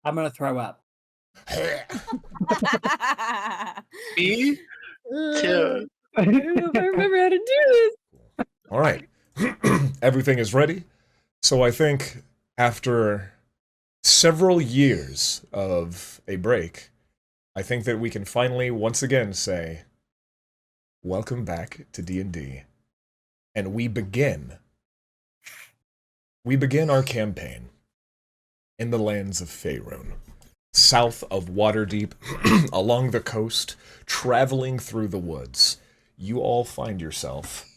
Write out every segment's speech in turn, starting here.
I'm gonna throw up. Me too. I don't know if I remember how to do this. All right. Everything is ready. So I think after several years of a break, I think that we can finally once again say, welcome back to D&D. And we begin our campaign in the lands of Faerun, south of Waterdeep, along the coast, traveling through the woods. You all find yourself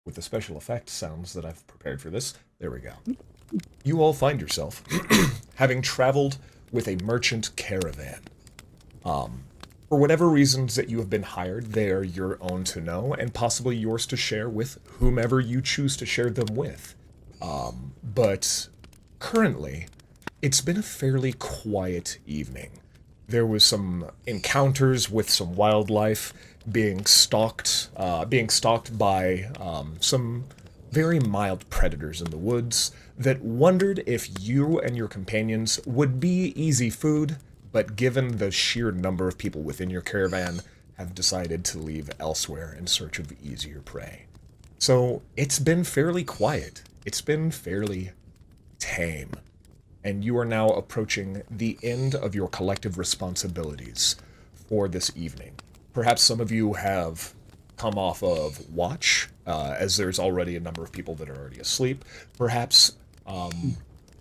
with the special effect sounds that I've prepared for this. There we go. You all find yourself having traveled with a merchant caravan. For whatever reasons that you have been hired, they are your own to know, and possibly yours to share with whomever you choose to share them with. But currently, it's been a fairly quiet evening. There was some encounters with some wildlife, being stalked by some very mild predators in the woods that wondered if you and your companions would be easy food, but given the sheer number of people within your caravan, have decided to leave elsewhere in search of easier prey. So it's been fairly quiet. It's been fairly tame. And you are now approaching the end of your collective responsibilities for this evening. Perhaps some of you have come off of watch, as there's already a number of people that are already asleep. Perhaps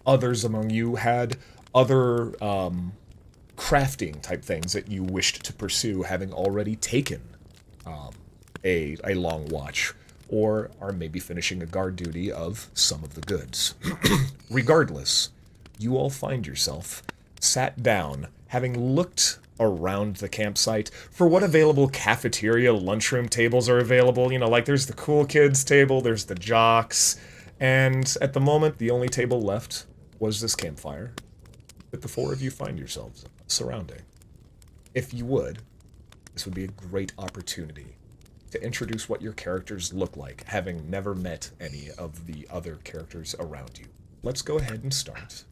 others among you had other crafting type things that you wished to pursue, having already taken a long watch, or are maybe finishing a guard duty of some of the goods. Regardless, you all find yourself sat down, having looked around the campsite for what available cafeteria lunchroom tables are available. You know, like there's the cool kids table, there's the jocks, and at the moment, the only table left was this campfire that the four of you find yourselves surrounding. If you would, this would be a great opportunity to introduce what your characters look like, having never met any of the other characters around you. Let's go ahead and start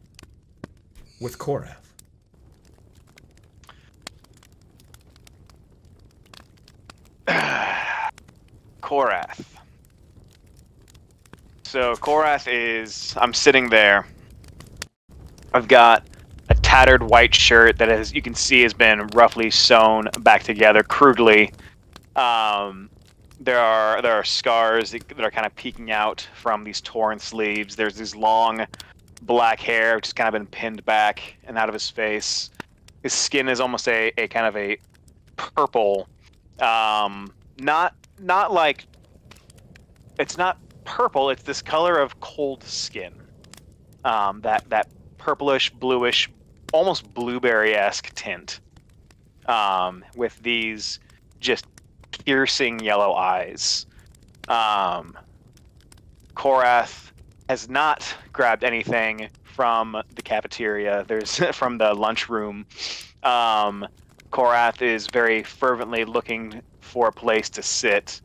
with Korath. Korath. So Korath is, I'm sitting there. I've got a tattered white shirt that, as you can see, has been roughly sewn back together crudely. There are scars that are kind of peeking out from these torn sleeves. There's this long black hair which has kind of been pinned back and out of his face. His skin is almost a kind of a purple, not like, it's not purple, it's this color of cold skin. That purplish, bluish, almost blueberry-esque tint, with these just piercing yellow eyes. Korath has not grabbed anything from the cafeteria. There's from the lunchroom. Korath is very fervently looking for a place to sit,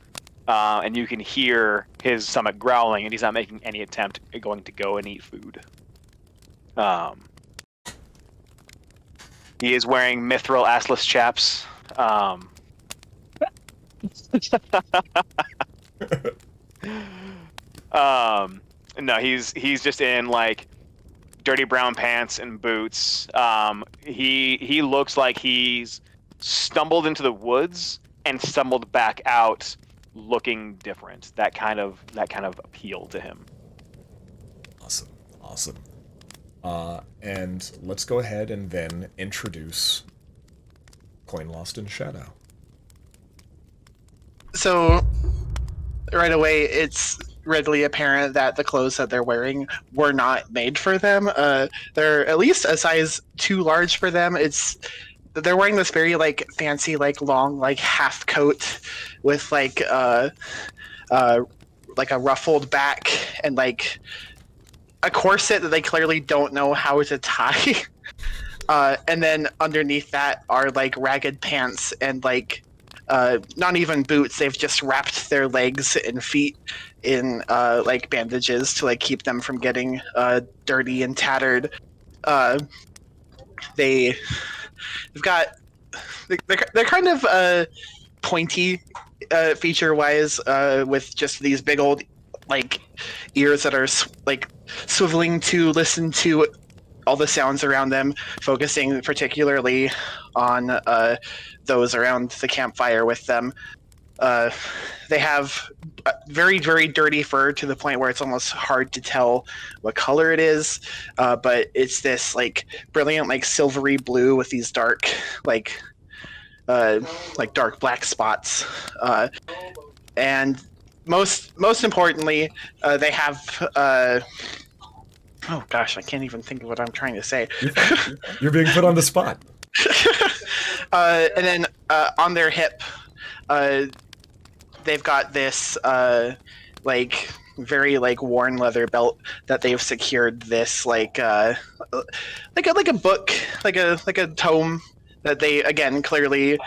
and you can hear his stomach growling, and he's not making any attempt at going to go and eat food. He is wearing mithril assless chaps. No, he's just in like dirty brown pants and boots. He looks like he's stumbled into the woods and stumbled back out looking different. That kind of appeal to him. Awesome. And let's go ahead and then introduce Coin Lost in Shadow. So, right away, it's readily apparent that the clothes that they're wearing were not made for them. They're at least a size too large for them. They're wearing this very like fancy, like long, like half coat with like a ruffled back and like a corset that they clearly don't know how to tie. And then underneath that are like ragged pants and like not even boots. They've just wrapped their legs and feet in like bandages to like keep them from getting dirty and tattered. They've got they're kind of pointy feature wise with just these big old like ears that are like swiveling to listen to all the sounds around them, focusing particularly on those around the campfire with them. They have very, very dirty fur to the point where it's almost hard to tell what color it is, but it's this like brilliant, like silvery blue with these dark, like dark black spots, and most importantly, they have. Oh gosh, I can't even think of what I'm trying to say. You're being put on the spot. And then on their hip, they've got this like very like worn leather belt that they've secured this like a book, like a tome that they again clearly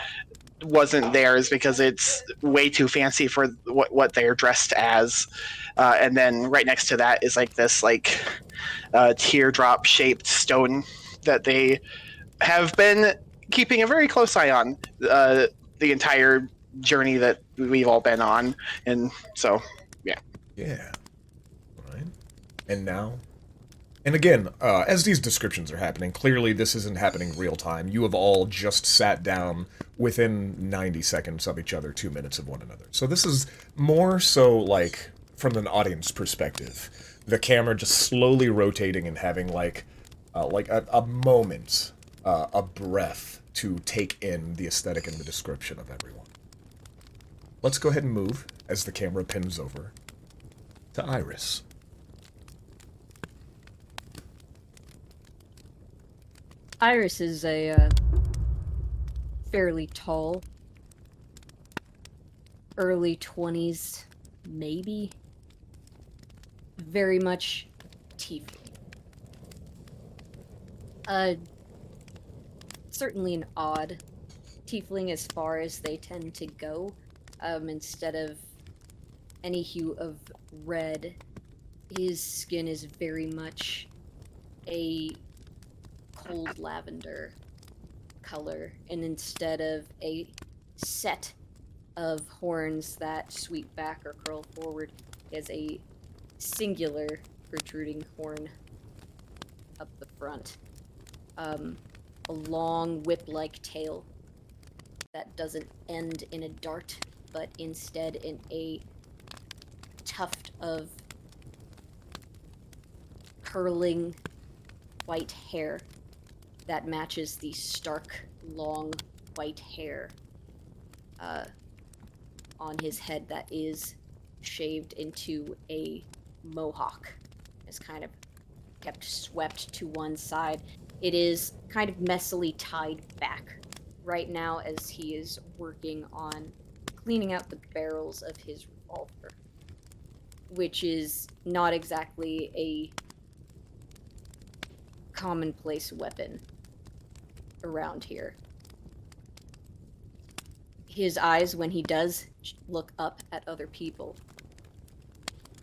wasn't theirs because it's way too fancy for what they're dressed as. And then right next to that is like this like teardrop shaped stone that they have been keeping a very close eye on the entire journey that we've all been on. And so Yeah. Right. And now? And again, as these descriptions are happening, clearly this isn't happening real time. You have all just sat down within 90 seconds of each other, 2 minutes of one another. So this is more so like, from an audience perspective, the camera just slowly rotating and having like a moment, a breath to take in the aesthetic and the description of everyone. Let's go ahead and move as the camera pins over to Iris. Iris is a fairly tall, early 20s, maybe. Very much tiefling. Certainly an odd tiefling as far as they tend to go. Instead of any hue of red, his skin is very much a cold lavender color, and instead of a set of horns that sweep back or curl forward, is a singular protruding horn up the front. A long whip-like tail that doesn't end in a dart, but instead in a tuft of curling white hair that matches the stark, long white hair on his head that is shaved into a mohawk. It's kind of kept swept to one side. It is kind of messily tied back right now as he is working on cleaning out the barrels of his revolver, which is not exactly a commonplace weapon around here. His eyes, when he does look up at other people,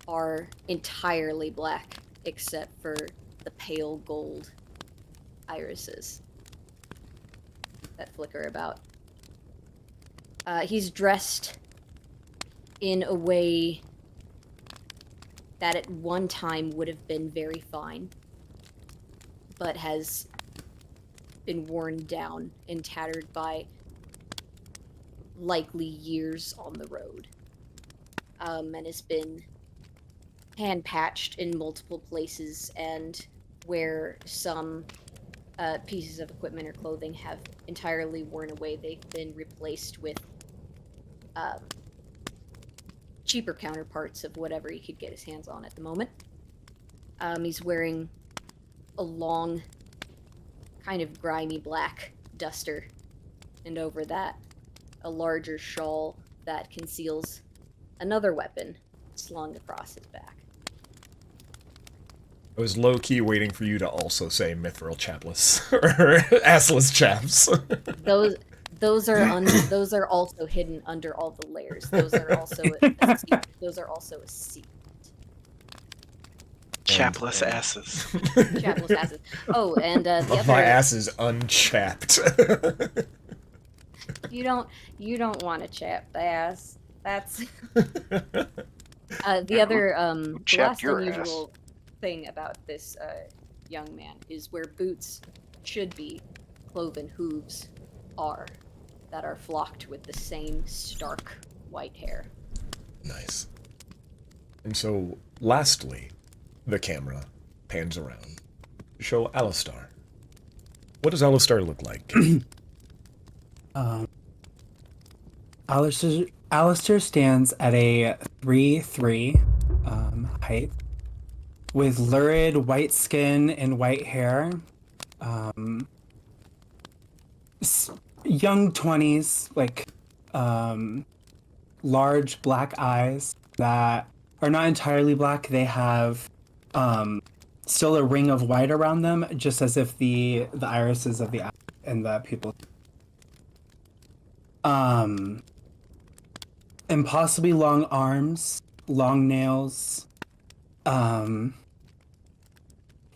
are entirely black, except for the pale gold irises that flicker about. He's dressed in a way that at one time would have been very fine, but has been worn down and tattered by likely years on the road, and has been hand-patched in multiple places, and where some pieces of equipment or clothing have entirely worn away, they've been replaced with cheaper counterparts of whatever he could get his hands on at the moment. He's wearing a long, kind of grimy black duster, and over that, a larger shawl that conceals another weapon slung across his back. I was low-key waiting for you to also say mithril chapless, or assless chaps. Those are those are also hidden under all the layers. Those are also those are also a secret. Chapless asses. Chapless asses. Oh, and the other. My ass is unchapped. You don't want to chap the ass. That's the other the Chap last your unusual thing about this young man is where boots should be, cloven hooves are, that are flocked with the same stark white hair. Nice. And so, lastly, the camera pans around to show Alistar. What does Alistar look like? Alistair stands at a 3'3" height, with lurid white skin and white hair. Young 20s, like large black eyes that are not entirely black. They have still a ring of white around them, just as if the irises of the eye and the pupils. Impossibly long arms, long nails,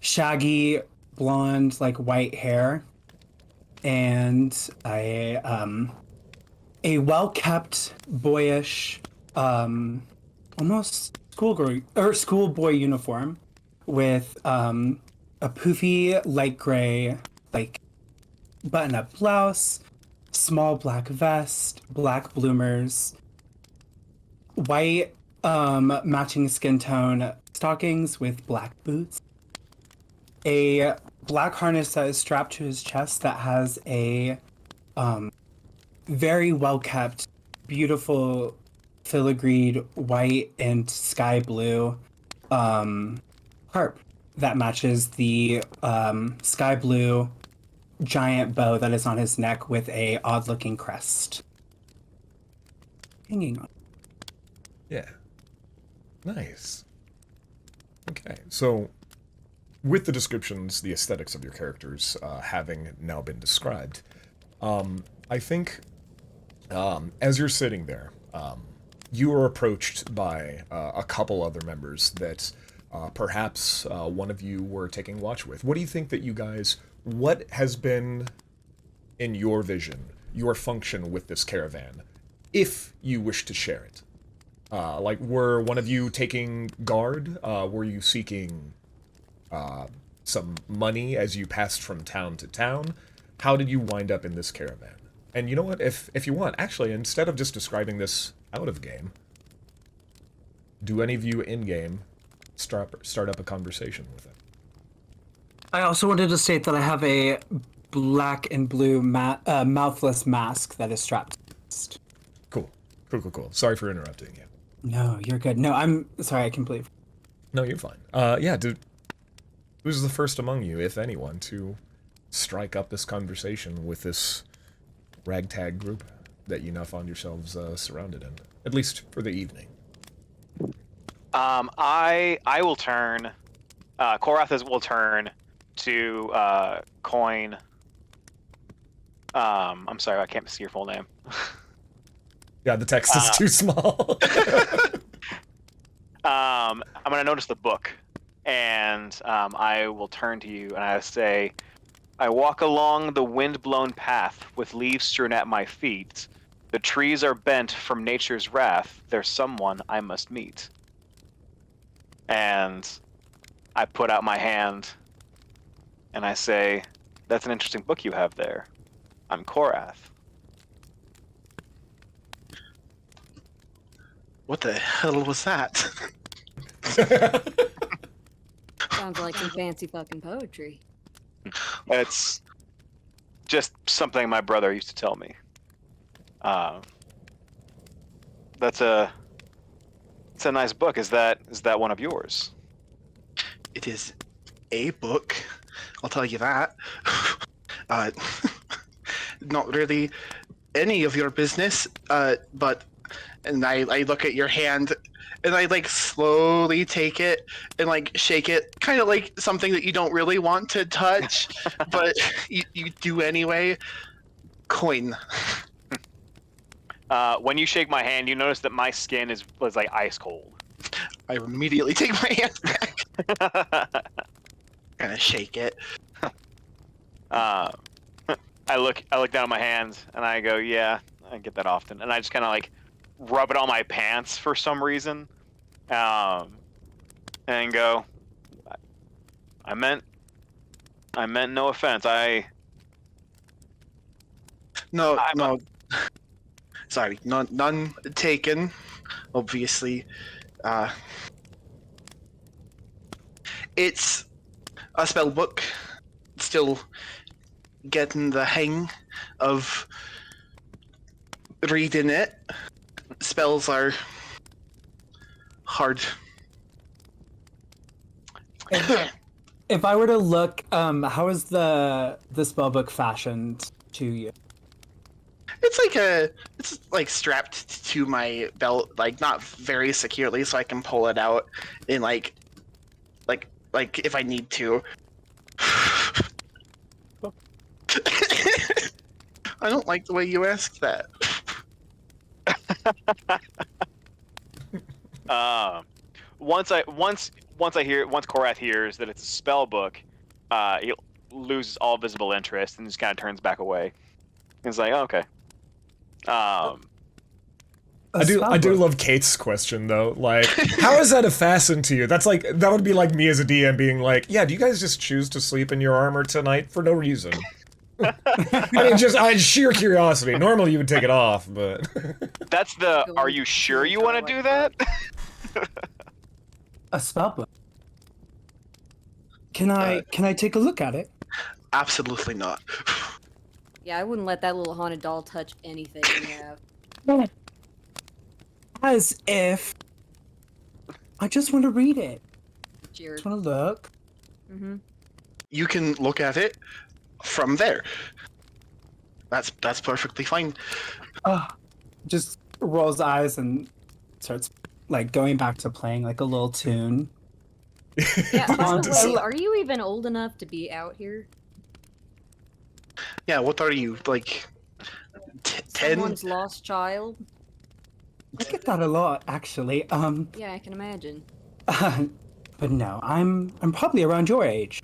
shaggy blonde, like white hair, and a well-kept, boyish, almost schoolboy uniform with a poofy light gray, like button-up blouse, small black vest, black bloomers, white matching skin tone stockings with black boots, a black harness that is strapped to his chest that has a very well kept, beautiful filigreed white and sky blue harp that matches the sky blue giant bow that is on his neck with a odd looking crest hanging on. Yeah. Nice. Okay, so with the descriptions, the aesthetics of your characters having now been described, I think as you're sitting there, you are approached by a couple other members that perhaps one of you were taking watch with. What do you think that you guys, what has been, in your vision, your function with this caravan, if you wish to share it? Like, were one of you taking guard? Were you seeking some money as you passed from town to town? How did you wind up in this caravan? And you know what? If you want, actually, instead of just describing this out of game, do any of you in-game start up a conversation with it? I also wanted to state that I have a black and blue mouthless mask that is strapped to my chest. Cool. Sorry for interrupting you. No, you're good. No, I'm sorry, I completely... No, you're fine. Yeah, who's the first among you, if anyone, to strike up this conversation with this ragtag group that you now find yourselves surrounded in, at least for the evening? I will turn. Korath will turn to Coin. I'm sorry, I can't see your full name. Yeah, the text is too small. I'm gonna notice the book, and I will turn to you and I say, I walk along the wind-blown path with leaves strewn at my feet. The trees are bent from nature's wrath. There's someone I must meet. And I put out my hand and I say, that's an interesting book you have there. I'm Korath. What the hell was that? Sounds like some fancy fucking poetry. It's just something my brother used to tell me. It's a nice book. Is that one of yours? It is a book, I'll tell you that. Not really any of your business, but... And I look at your hand, and I, like, slowly take it and, like, shake it, kind of like something that you don't really want to touch, but you do anyway. coin. When you shake my hand, you notice that my skin was like ice cold. I immediately take my hand back. Kind of shake it. I look down at my hands and I go, yeah, I get that often, and I just kind of like rub it on my pants for some reason, and go, I meant no offense. No. Sorry, none taken. Obviously, it's a spell book. Still getting the hang of reading it. Spells are hard. If I were to look, how is the spell book fashioned to you? It's like strapped to my belt, like not very securely, so I can pull it out and like if I need to. I don't like the way you asked that. Once Korath hears that it's a spell book, he loses all visible interest and just kind of turns back away. He's like, oh, okay. I do love Kate's question though. Like, how is that a fasten to you? That would be like me as a DM being like, yeah, do you guys just choose to sleep in your armor tonight for no reason? I mean, just sheer curiosity. Normally you would take it off, but That's the. Are you sure you want to do that? A spell book. Can I take a look at it? Absolutely not. Yeah, I wouldn't let that little haunted doll touch anything you have. As if I just want to read it. Jared. Just want to look. Mm-hmm. You can look at it from there. That's perfectly fine. Just rolls eyes and starts like going back to playing like a little tune. Yeah, by Want the to way, see- are you even old enough to be out here? Yeah, what are you, like 10? Someone's lost child? I get that a lot, actually. Yeah, I can imagine. But no, I'm probably around your age.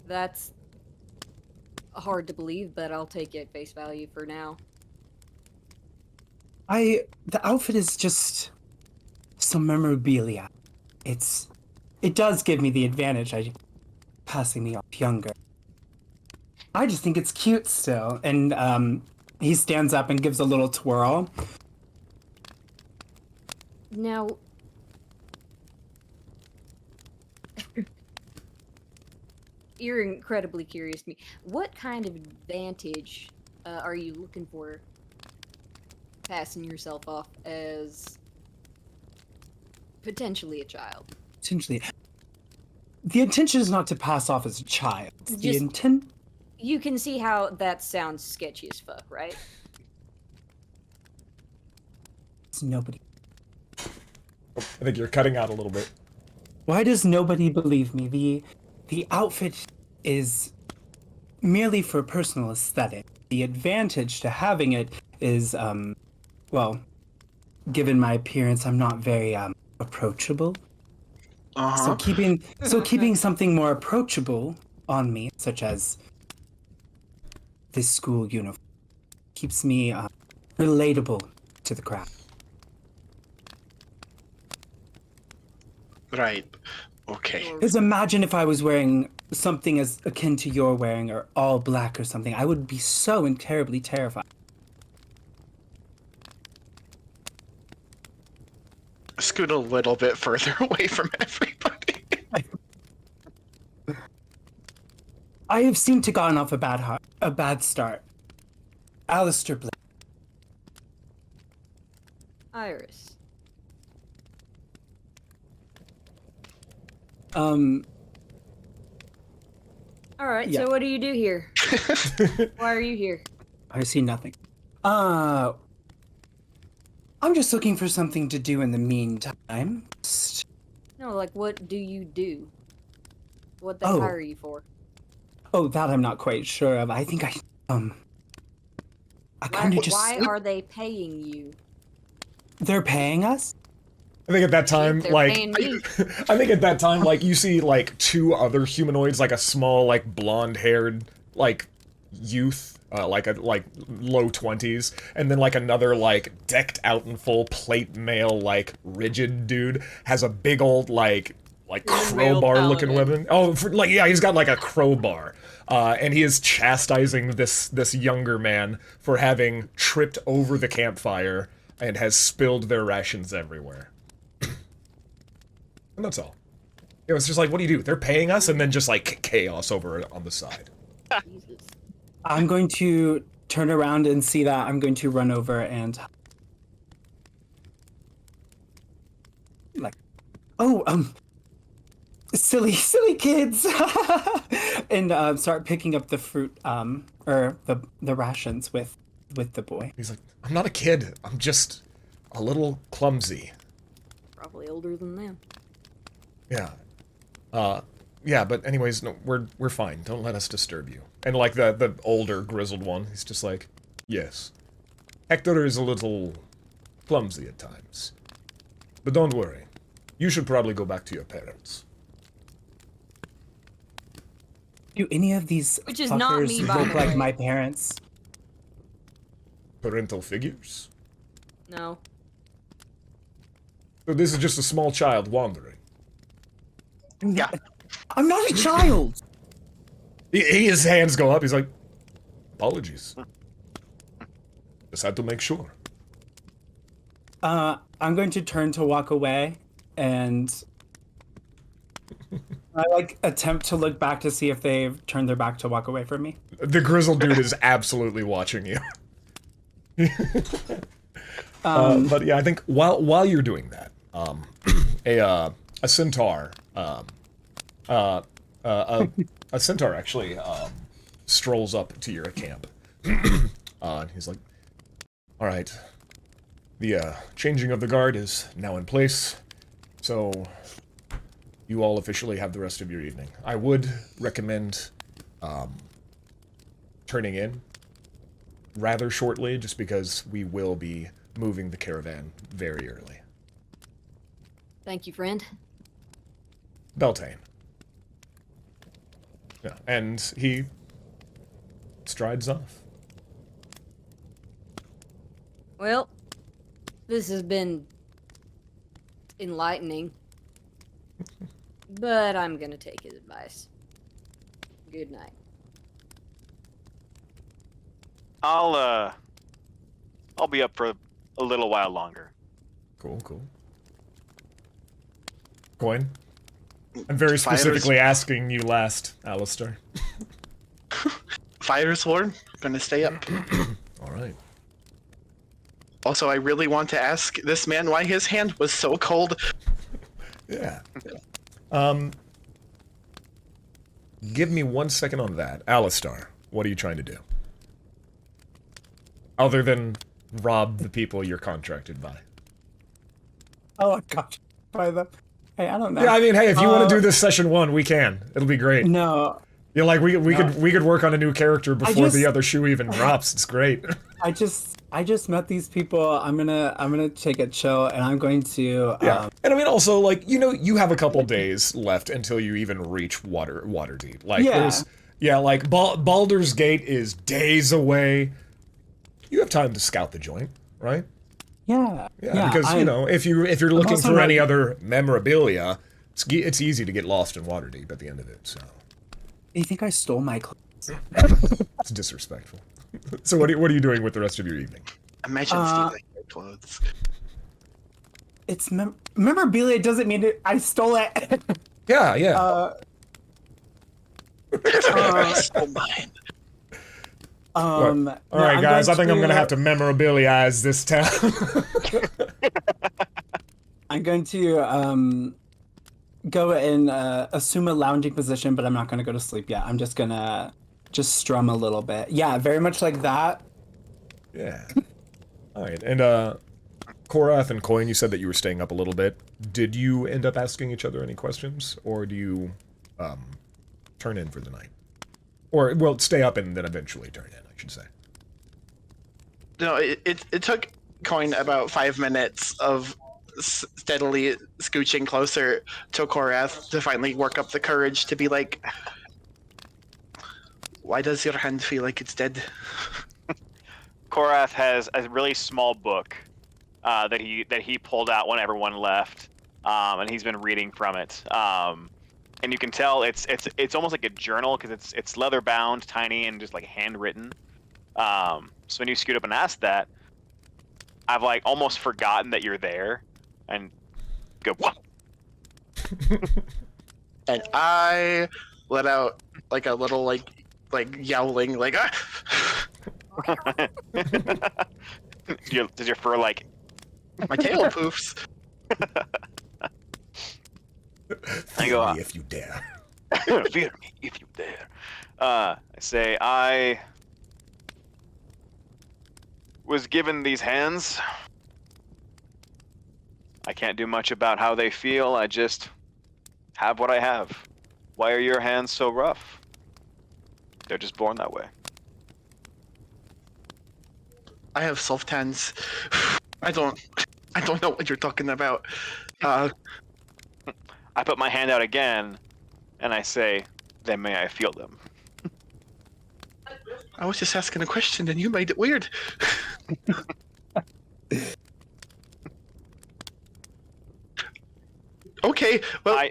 That's hard to believe, but I'll take it face value for now. The outfit is just some memorabilia. It does give me the advantage. Passing me off younger. I just think it's cute still, and he stands up and gives a little twirl. Now, you're incredibly curious to me. What kind of advantage are you looking for passing yourself off as potentially a child? Potentially. The intention is not to pass off as a child. The Just- intent. You can see how that sounds sketchy as fuck, right? Is nobody. I think you're cutting out a little bit. Why does nobody believe me? The outfit is merely for personal aesthetic. The advantage to having it is, well, given my appearance, I'm not very approachable. So keeping something more approachable on me, such as this school uniform, keeps me relatable to the crowd. Right. Okay. Because imagine if I was wearing something as akin to you're wearing, or all black or something. I would be so terribly terrified. Scoot a little bit further away from everybody. I have seemed to gotten off a bad start. Alistair Blake. Iris. Alright, Yeah. so what do you do here? Why are you here? I see nothing. I'm just looking for something to do in the meantime. No, like, what do you do? What they Oh. hire you for? Oh, that I'm not quite sure of. I think I kind of just Why sleep. are they paying you? They're paying us? I think at that time, They're like, paying me. I think at that time, like, you see, like, 2 other humanoids, like a small, like, blonde-haired, like, youth, like low 20s, and then, like, another, like, decked out in full plate mail, like, rigid dude, has a big old, like crowbar-looking weapon. Oh, yeah, he's got, like, a crowbar. And he is chastising this younger man for having tripped over the campfire and has spilled their rations everywhere. And that's all. It was just like, what do you do? They're paying us, and then just like chaos over on the side. Jesus. I'm going to turn around and see that. I'm going to run over and like, oh, silly kids, and start picking up the fruit, or the rations with the boy. He's like, I'm not a kid. I'm just a little clumsy. Probably older than them. Yeah. Yeah, but anyways, no, we're fine. Don't let us disturb you. And like the older grizzled one, he's just like, yes. Hector is a little clumsy at times. But don't worry. You should probably go back to your parents. Do any of these Which is not fuckers me, by look the like way. my parents? Parental figures? No. So this is just a small child wandering. Yeah. I'm not a child. His hands go up. He's like, apologies. Just had to make sure. I'm going to turn to walk away, and I like attempt to look back to see if they've turned their back to walk away from me. The grizzled dude is absolutely watching you. But yeah, I think while you're doing that, a centaur, a centaur actually strolls up to your camp. He's like, "All right, the changing of the guard is now in place, so you all officially have the rest of your evening. I would recommend turning in rather shortly, just because we will be moving the caravan very early." Thank you, friend. Beltane. Yeah, and he strides off. Well, this has been enlightening. But I'm gonna take his advice. Good night. I'll be up for a little while longer. Cool. Coin? I'm very specifically asking you last, Alistair. Fighter's Lord, gonna stay up. Alright. Also, I really want to ask this man why his hand was so cold. Yeah. Give me 1 second on that. Alistair, what are you trying to do? Other than rob the people you're contracted by. Oh, I got by them. Hey, I don't know. Yeah, I mean, hey, if you want to do this session 1, we can. It'll be great. No, Yeah, like we could work on a new character before just- the other shoe even drops. It's great. I just met these people. I'm gonna take a chill, and I'm going to. Yeah, and I mean also like you have a couple days left until you even reach Waterdeep. Like like Baldur's Gate is days away. You have time to scout the joint, right? Yeah. Because if you're looking also for any not- other memorabilia, it's easy to get lost in Waterdeep at the end of it. So You think I stole my clothes? it's disrespectful. So what are you doing with the rest of your evening? Imagine stealing your clothes. It's memorabilia. Doesn't mean I stole it. Yeah. Oh, mine. All right, guys. I think I'm gonna have to memorabilize this town. I'm going to go and assume a lounging position, but I'm not going to go to sleep yet. I'm just gonna strum a little bit. Yeah, very much like that. Yeah. All right, and Korath and Coin, you said that you were staying up a little bit. Did you end up asking each other any questions, or do you turn in for the night? Or, well, stay up and then eventually turn in, I should say. No, it took Coin about 5 minutes of steadily scooching closer to Korath to finally work up the courage to be like, why does your hand feel like it's dead? Korath has a really small book that he pulled out when everyone left, and he's been reading from it. And you can tell it's almost like a journal because it's leather bound, tiny, and just like handwritten. So when you scoot up and ask that, I've like almost forgotten that you're there, and go. What? And I let out like a little like yowling like ah! Does your fur like? My tail poofs. I go, Fear me if you dare. fear me if you dare. I say, I was given these hands. I can't do much about how they feel. I just have what I have. Why are your hands so rough? They're just born that way. I have soft hands. I don't know what you're talking about. I put my hand out again, and I say, then may I feel them. I was just asking a question and you made it weird. Okay, well,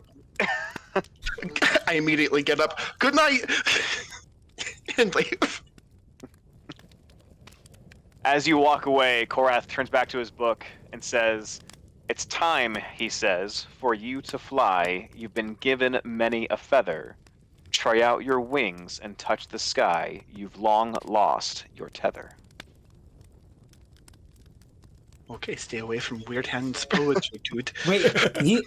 I immediately get up. Good night, and leave. As you walk away, Korath turns back to his book and says, "It's time," he says, "for you to fly. You've been given many a feather. Try out your wings and touch the sky. You've long lost your tether." Okay, stay away from weird hands poetry, dude. Wait,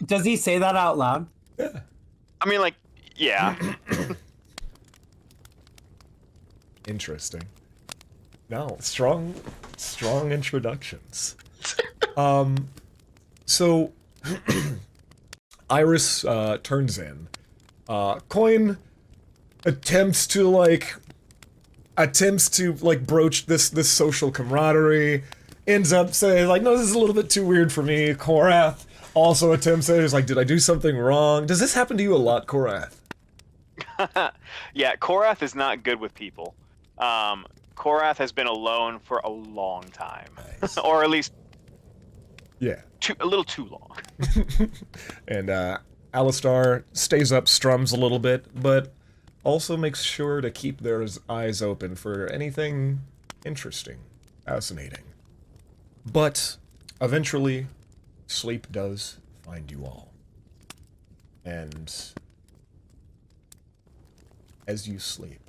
does he say that out loud? I mean, like, yeah. Interesting. No, strong introductions. So Iris turns in. Coin attempts to broach this social camaraderie. Ends up saying like, no, this is a little bit too weird for me. Korath also attempts it. He's like, did I do something wrong? Does this happen to you a lot, Korath? Yeah, Korath is not good with people. Korath has been alone for a long time. Nice. Or at least Yeah. a little too long. And Alistar stays up, strums a little bit, but also makes sure to keep their eyes open for anything interesting, fascinating. But eventually, sleep does find you all. And as you sleep,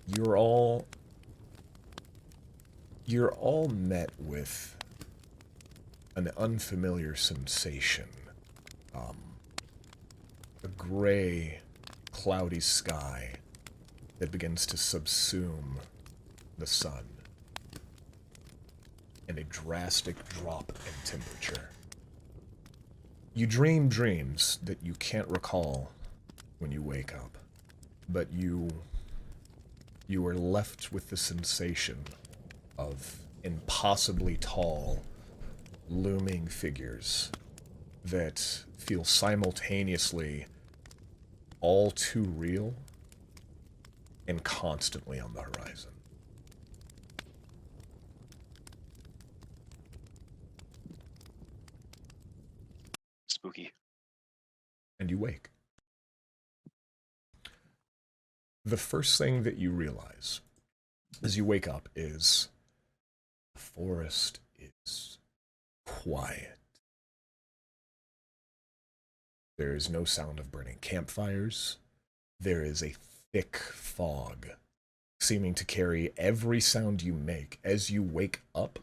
you're all met with an unfamiliar sensation. A gray, cloudy sky that begins to subsume the sun, and a drastic drop in temperature. You dream dreams that you can't recall when you wake up, but you are left with the sensation of impossibly tall, looming figures that feel simultaneously all too real and constantly on the horizon. Spooky. And you wake. The first thing that you realize as you wake up is the forest is quiet. There is no sound of burning campfires. There is a thick fog seeming to carry every sound you make as you wake up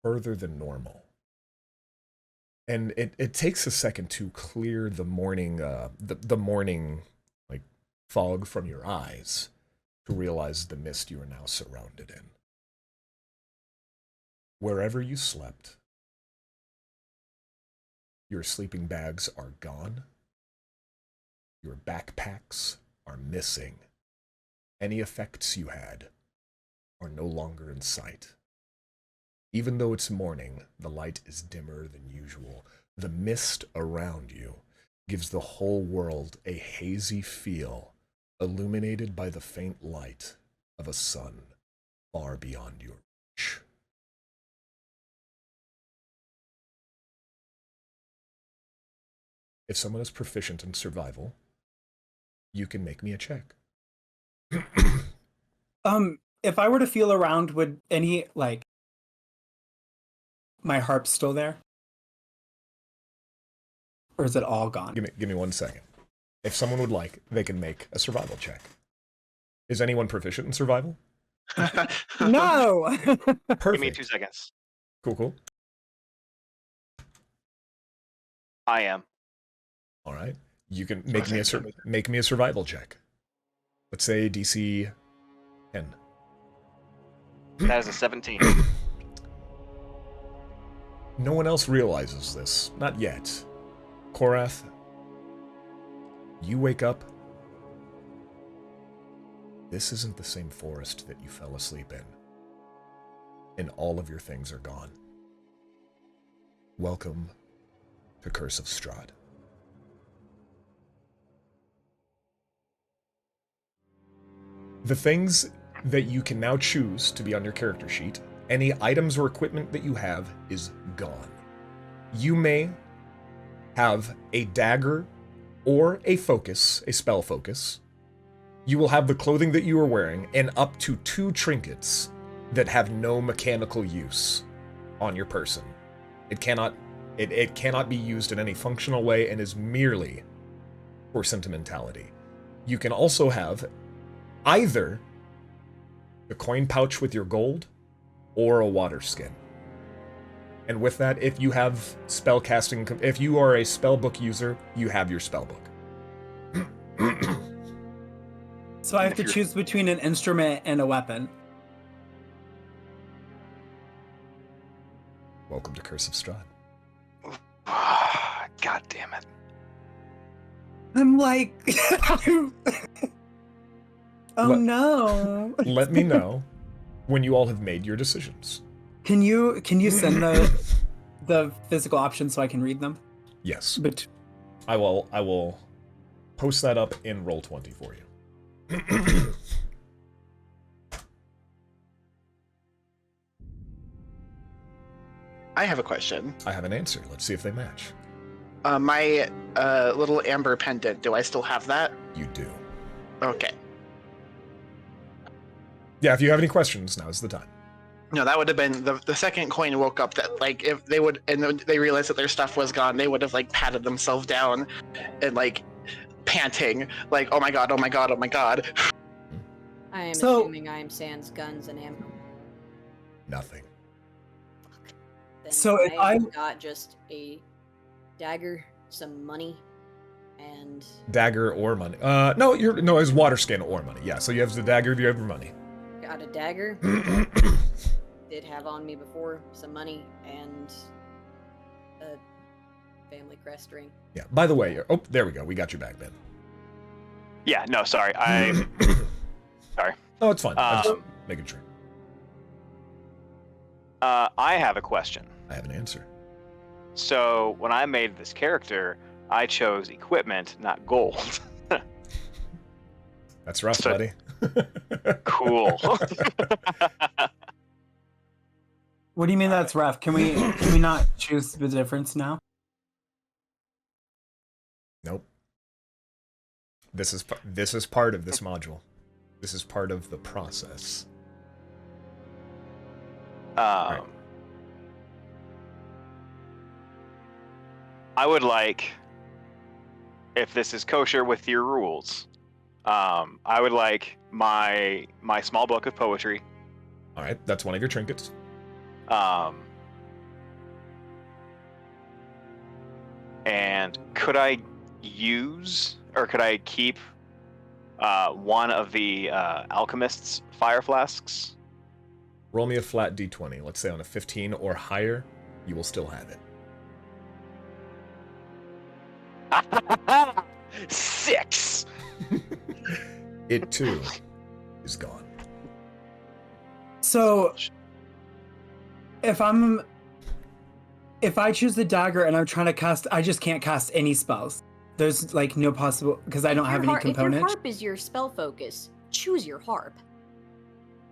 further than normal. And it takes a second to clear the morning the morning like fog from your eyes to realize the mist you are now surrounded in. Wherever you slept, your sleeping bags are gone. Your backpacks are missing. Any effects you had are no longer in sight. Even though it's morning, the light is dimmer than usual. The mist around you gives the whole world a hazy feel, illuminated by the faint light of a sun far beyond your reach. If someone is proficient in survival, you can make me a check. If I were to feel around, would any, like, my harp still there? Or is it all gone? Give me 1 second. If someone would like, they can make a survival check. Is anyone proficient in survival? No! Perfect. Give me 2 seconds. Cool. I am. All right. You can make me a survival check. Let's say DC 10. That is a 17. No one else realizes this. Not yet. Korath, you wake up. This isn't the same forest that you fell asleep in. And all of your things are gone. Welcome to Curse of Strahd. The things that you can now choose to be on your character sheet, any items or equipment that you have, is gone. You may have a dagger or a focus, a spell focus. You will have the clothing that you are wearing and up to 2 trinkets that have no mechanical use on your person. It cannot be used in any functional way and is merely for sentimentality. You can also have either the coin pouch with your gold or a water skin. And with that, if you have spell casting, if you are a spellbook user, you have your spellbook. So I have to choose between an instrument and a weapon. Welcome to Curse of Strahd. God damn it. I'm like, no. Let me know when you all have made your decisions. Can you send the physical options so I can read them? Yes. But I will post that up in Roll20 for you. I have a question. I have an answer. Let's see if they match. My little amber pendant, do I still have that? You do. Okay. Yeah, if you have any questions, now's the time. No, that would have been the second coin woke up that, like, if they would, and they realized that their stuff was gone, they would have, like, patted themselves down and, like, panting, like, oh my god, oh my god, oh my god. I am So- assuming I am sans guns and ammo. Nothing. Then So if I- got just a dagger, some money, and Dagger or money. No, it's water skin or money. Yeah, so you have the dagger, you have your money. got a dagger. Did have on me before some money and a family crest ring. Yeah, by the way, oh, there we go. We got you back, Ben. Yeah, no, sorry. Sorry. Oh, it's fine. I'm just making sure. I have a question. I have an answer. So when I made this character, I chose equipment, not gold. That's rough, So- buddy. Cool. what do you mean that's rough? Can we not choose the difference now? Nope. This is part of this module. This is part of the process. Right. I would like, if this is kosher with your rules, I would like my small book of poetry. All right, that's one of your trinkets. And could I use, or could I keep one of the alchemist's fire flasks? Roll me a flat d20. Let's say on a 15 or higher, you will still have it. 6. It too So if I choose the dagger and I'm trying to cast, I just can't cast any spells. There's like no possible because I don't have any If your components. harp is your spell focus, choose your harp.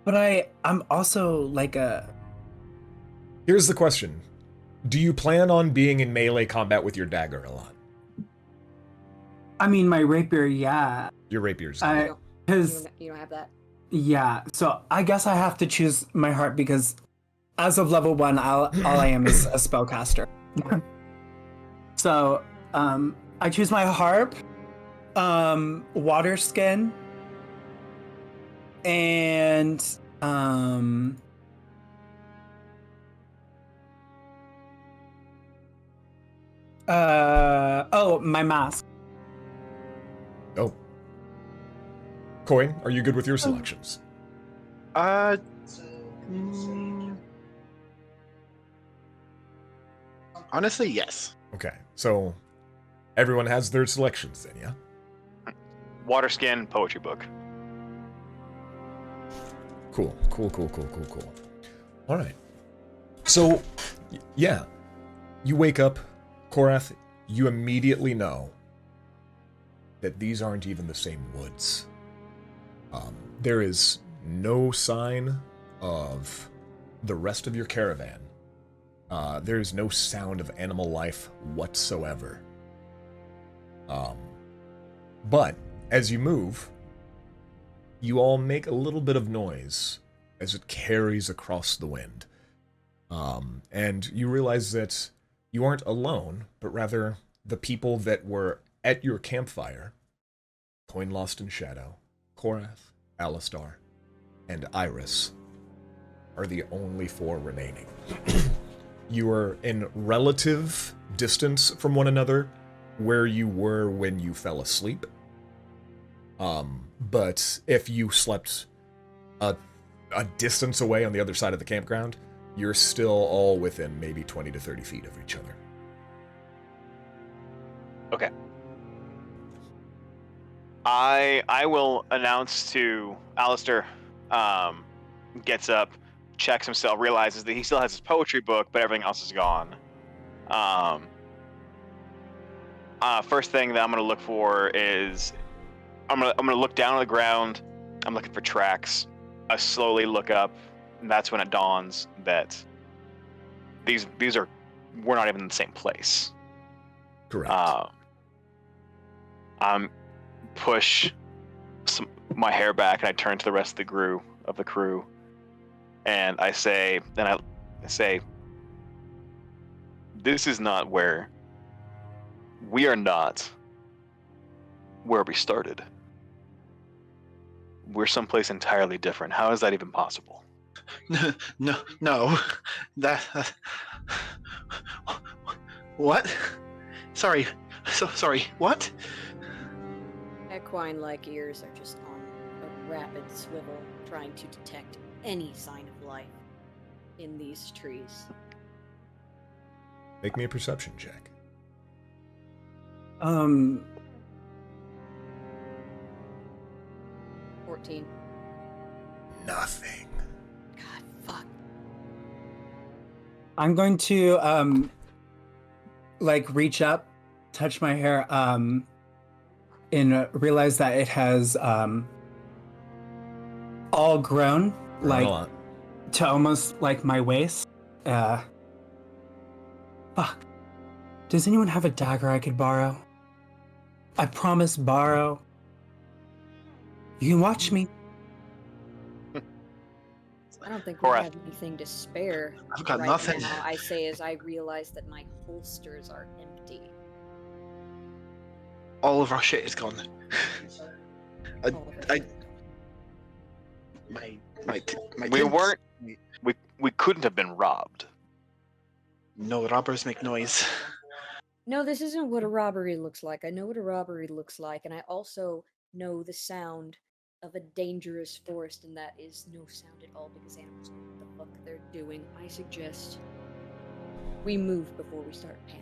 But I'm also like a. Here's the question. Do you plan on being in melee combat with your dagger a lot? I mean, my rapier, yeah. Your rapier's Because You don't have that. yeah, so I guess I have to choose my harp because as of level 1, all I am is a spellcaster. So, I choose my harp, water skin, and my mask. Oh. Coin, are you good with your selections? Honestly, yes. Okay, so everyone has their selections then, yeah? Water skin, poetry book. Cool. All right. So, yeah, you wake up, Korath, you immediately know that these aren't even the same woods. There is no sign of the rest of your caravan. There is no sound of animal life whatsoever. But as you move, you all make a little bit of noise as it carries across the wind. And you realize that you aren't alone, but rather the people that were at your campfire, Coin Lost in Shadow, Korath, Alistar, and Iris, are the only 4 remaining. You are in relative distance from one another, where you were when you fell asleep. But if you slept a distance away on the other side of the campground, you're still all within maybe 20 to 30 feet of each other. Okay. I will announce to Alistair, gets up, checks himself, realizes that he still has his poetry book, but everything else is gone. First thing that I'm gonna look for is I'm gonna look down on the ground. I'm looking for tracks. I slowly look up, and that's when it dawns that we're not even in the same place. Correct. I'm push my hair back, and I turn to the rest of the crew, and I say, this is not where we are not where we started. We're someplace entirely different. How is that even possible? No. That. What? Sorry. So sorry. What? Equine-like ears are just on a rapid swivel, trying to detect any sign of life in these trees. Make me a perception check. 14. Nothing. God, fuck. I'm going to reach up, touch my hair, and realize that it has all grown like to almost like my waist. Fuck. Does anyone have a dagger I could borrow? I promise borrow. You can watch me. I don't think we Korath. have anything to spare. I've got right nothing. Now, I say as I realize that my holsters are empty. All of our shit is gone. All of it. My We tents- weren't. We couldn't have been robbed. No, robbers make noise. No, this isn't what a robbery looks like. I know what a robbery looks like, and I also know the sound of a dangerous forest, and that is no sound at all because animals know what the fuck they're doing. I suggest we move before we start panicking.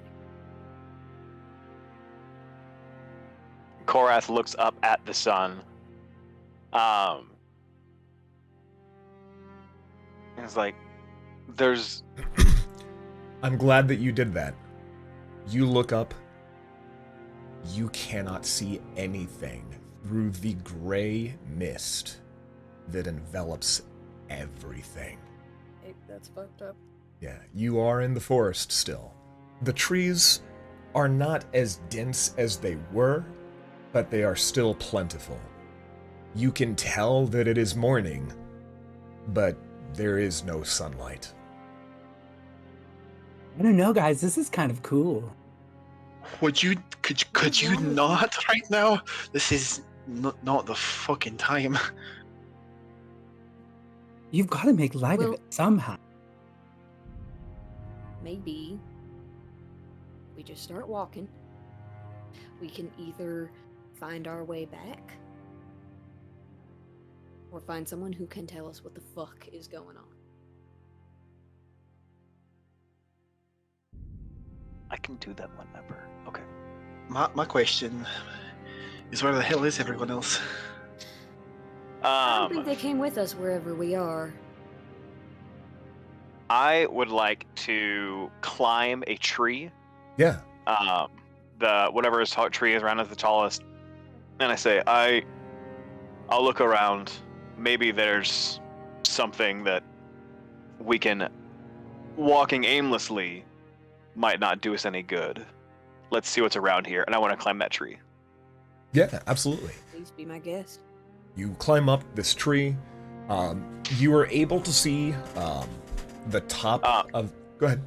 Korath looks up at the sun. And it's like, there's... I'm glad that you did that. You look up. You cannot see anything through the gray mist that envelops everything. Hey, that's fucked up. Yeah, you are in the forest still. The trees are not as dense as they were, but they are still plentiful. You can tell that it is morning, but there is no sunlight. I don't know, guys. This is kind of cool. Could you not right now? This is not the fucking time. You've got to make light of Well- it somehow. Maybe we just start walking. We can either find our way back or find someone who can tell us what the fuck is going on. I can do that whenever. Okay. My question is, where the hell is everyone else? I don't think they came with us wherever we are. I would like to climb a tree. Yeah. The whatever his tree is around is the tallest, and I say, I'll look around. Maybe there's something that we can, walking aimlessly, might not do us any good. Let's see what's around here, and I want to climb that tree. Yeah, absolutely. Please be my guest. You climb up this tree. You are able to see the top of... Go ahead.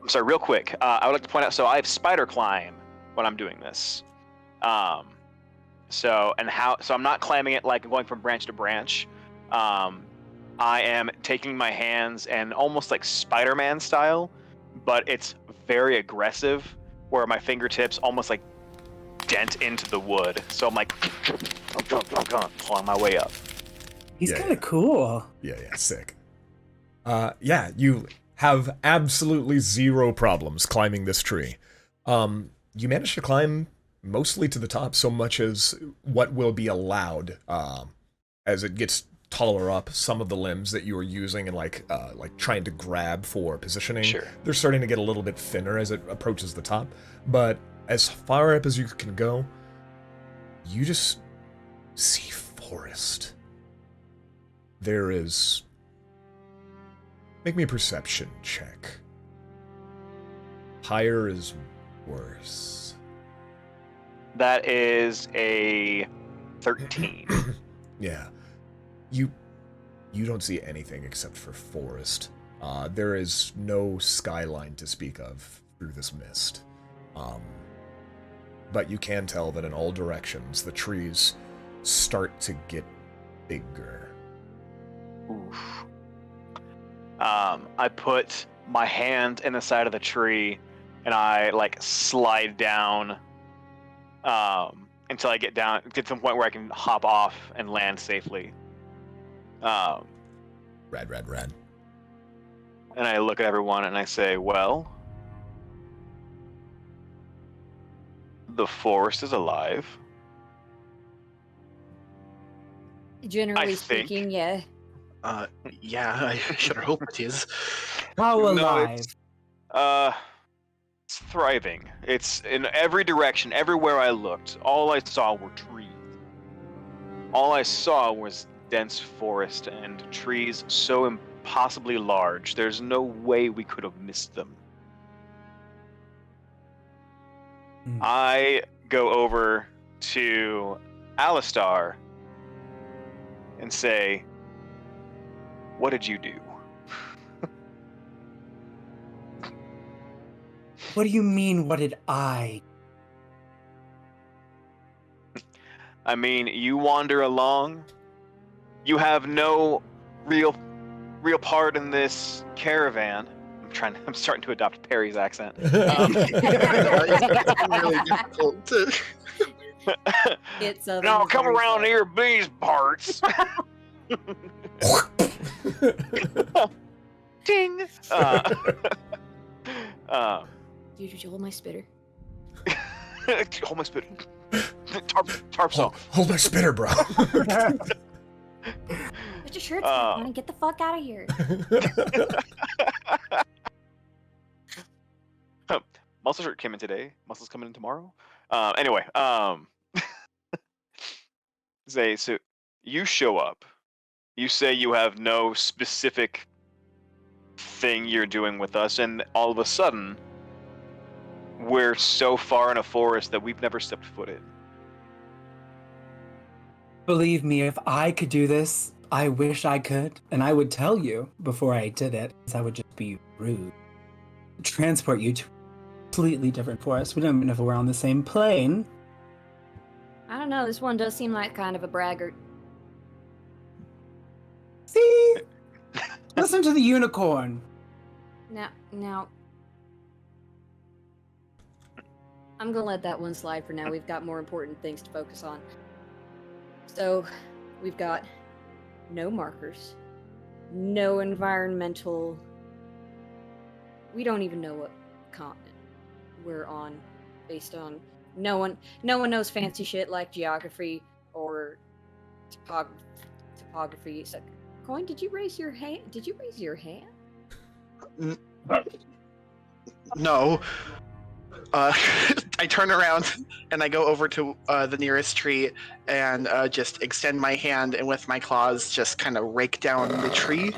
I'm sorry, real quick. I would like to point out, so I have spider climb when I'm doing this. So I'm not climbing it like going from branch to branch. I am taking my hands and almost like Spider-Man style, but it's very aggressive, where my fingertips almost like dent into the wood. So I'm like, clawing my way up. He's Yeah, kind of cool. Yeah, sick. Yeah, you have absolutely zero problems climbing this tree. You managed to climb mostly to the top, so much as what will be allowed as it gets taller up. Some of the limbs that you were using and like trying to grab for positioning, Sure. they're starting to get a little bit thinner as it approaches the top. But as far up as you can go, you just see forest. There is... Make me a perception check. Higher is worse. That is a 13. Yeah. You don't see anything except for forest. There is no skyline to speak of through this mist. But you can tell that in all directions, the trees start to get bigger. Oof. I put my hand in the side of the tree, and I like slide down until I get to the point where I can hop off and land safely. Rad. And I look at everyone and I say, well, the forest is alive. Generally I think- speaking, yeah. Yeah, I sure hope it is. How No, alive? It's thriving. It's in every direction, everywhere I looked. All I saw were trees. All I saw was dense forest and trees so impossibly large. There's no way we could have missed them. I go over to Alistar and say, what did you do? What do you mean, what did I? I mean, you wander along. You have no real part in this caravan. I'm starting to adopt Pery's accent. It's really difficult to... It's No, come around here, these parts. Ding. Dude, did you hold my spitter? Hold my spit. Tarp song. Hold my spitter, bro. I just shirt's back on. Get the fuck out of here. Muscle shirt came in today. Muscle's coming in tomorrow. Anyway, say so. You show up. You say you have no specific thing you're doing with us, and all of a sudden, we're so far in a forest that we've never stepped foot in. Believe me, if I could do this, I wish I could, and I would tell you before I did it, because I would just be rude. Transport you to a completely different forest. We don't even know if we're on the same plane. I don't know. This one does seem like kind of a braggart. See? Listen to the unicorn. Now. I'm gonna let that one slide for now. We've got more important things to focus on. So, we've got no markers, no environmental. We don't even know what continent we're on, based on no one knows fancy shit like geography or topography. So, Coin, did you raise your hand? No. I turn around and I go over to the nearest tree and just extend my hand and with my claws just kind of rake down the tree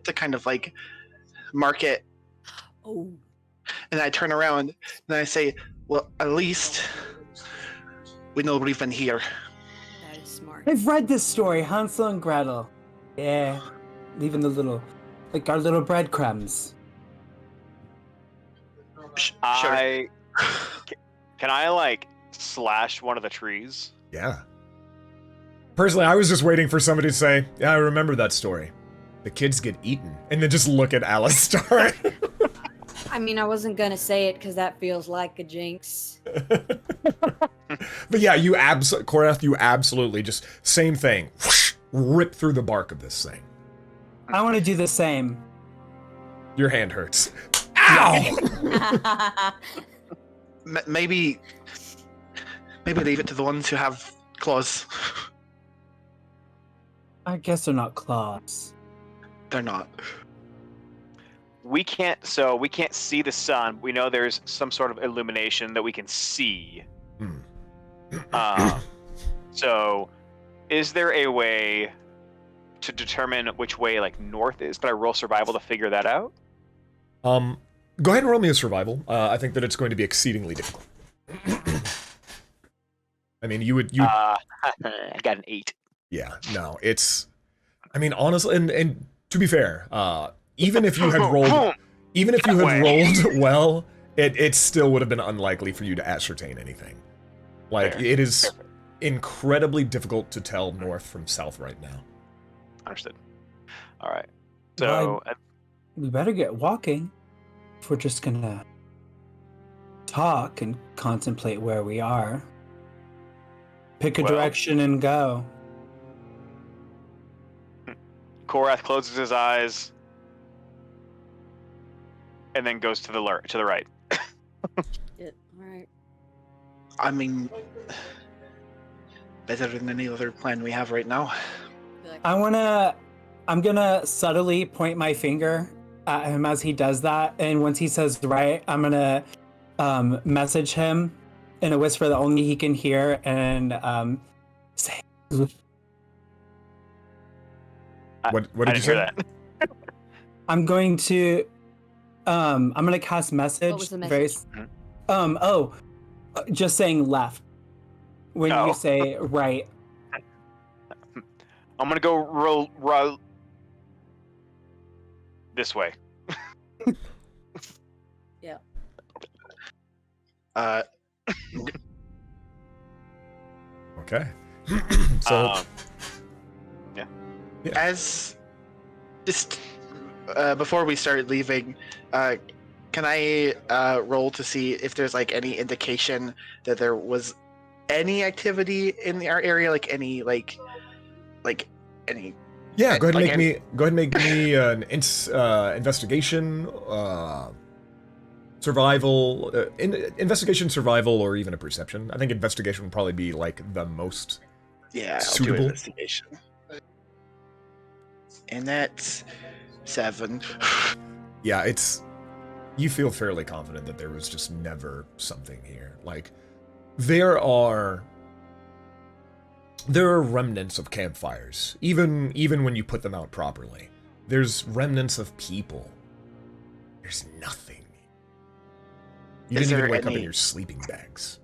to kind of like mark it. Oh. And I turn around and I say, well, at least we know we've been here. That is smart. I've read this story, Hansel and Gretel. Yeah, leaving the little, like our little breadcrumbs. Sure. Can I like slash one of the trees? Yeah. Personally, I was just waiting for somebody to say, yeah, I remember that story. The kids get eaten. And then just look at Alistar. I mean, I wasn't gonna say it because that feels like a jinx. But yeah, Korath, you absolutely just, same thing. Whoosh, rip through the bark of this thing. I want to do the same. Your hand hurts. Ow! Maybe leave it to the ones who have claws. I guess they're not claws. They're not. We can't see the sun. We know there's some sort of illumination that we can see. So is there a way to determine which way like north is? Could I roll survival to figure that out? Go ahead and roll me a survival. I think that it's going to be exceedingly difficult. I mean, you I got an 8. Yeah, no, it's, I mean, honestly, and to be fair, even if you had rolled well, it still would have been unlikely for you to ascertain anything. Like, Fair. it is incredibly difficult to tell north from south right now. Understood. All right. So We better get walking if we're just gonna talk and contemplate where we are. Pick a direction and go. Korath closes his eyes and then goes to the right. Yeah, all right. I mean, better than any other plan we have right now. I'm gonna subtly point my finger at him as he does that, and once he says right, I'm gonna message him in a whisper that only he can hear, and say. What did you say? Hear that. I'm going to I'm gonna cast message. What was the message? Just saying left when you say right. I'm gonna go roll this way. Yeah. Okay. So yeah. As just before we start leaving, can I roll to see if there's like any indication that there was any activity in our area, like any any? yeah, go ahead like and make me an investigation, survival, investigation, survival, or even a perception. I think investigation would probably be like the most Yeah, I'll do suitable. investigation. And that's 7. Yeah, you feel fairly confident that there was just never something here. Like, there are remnants of campfires, even when you put them out properly. There's remnants of people. There's nothing. You Is didn't even there wake up in any- your sleeping bags.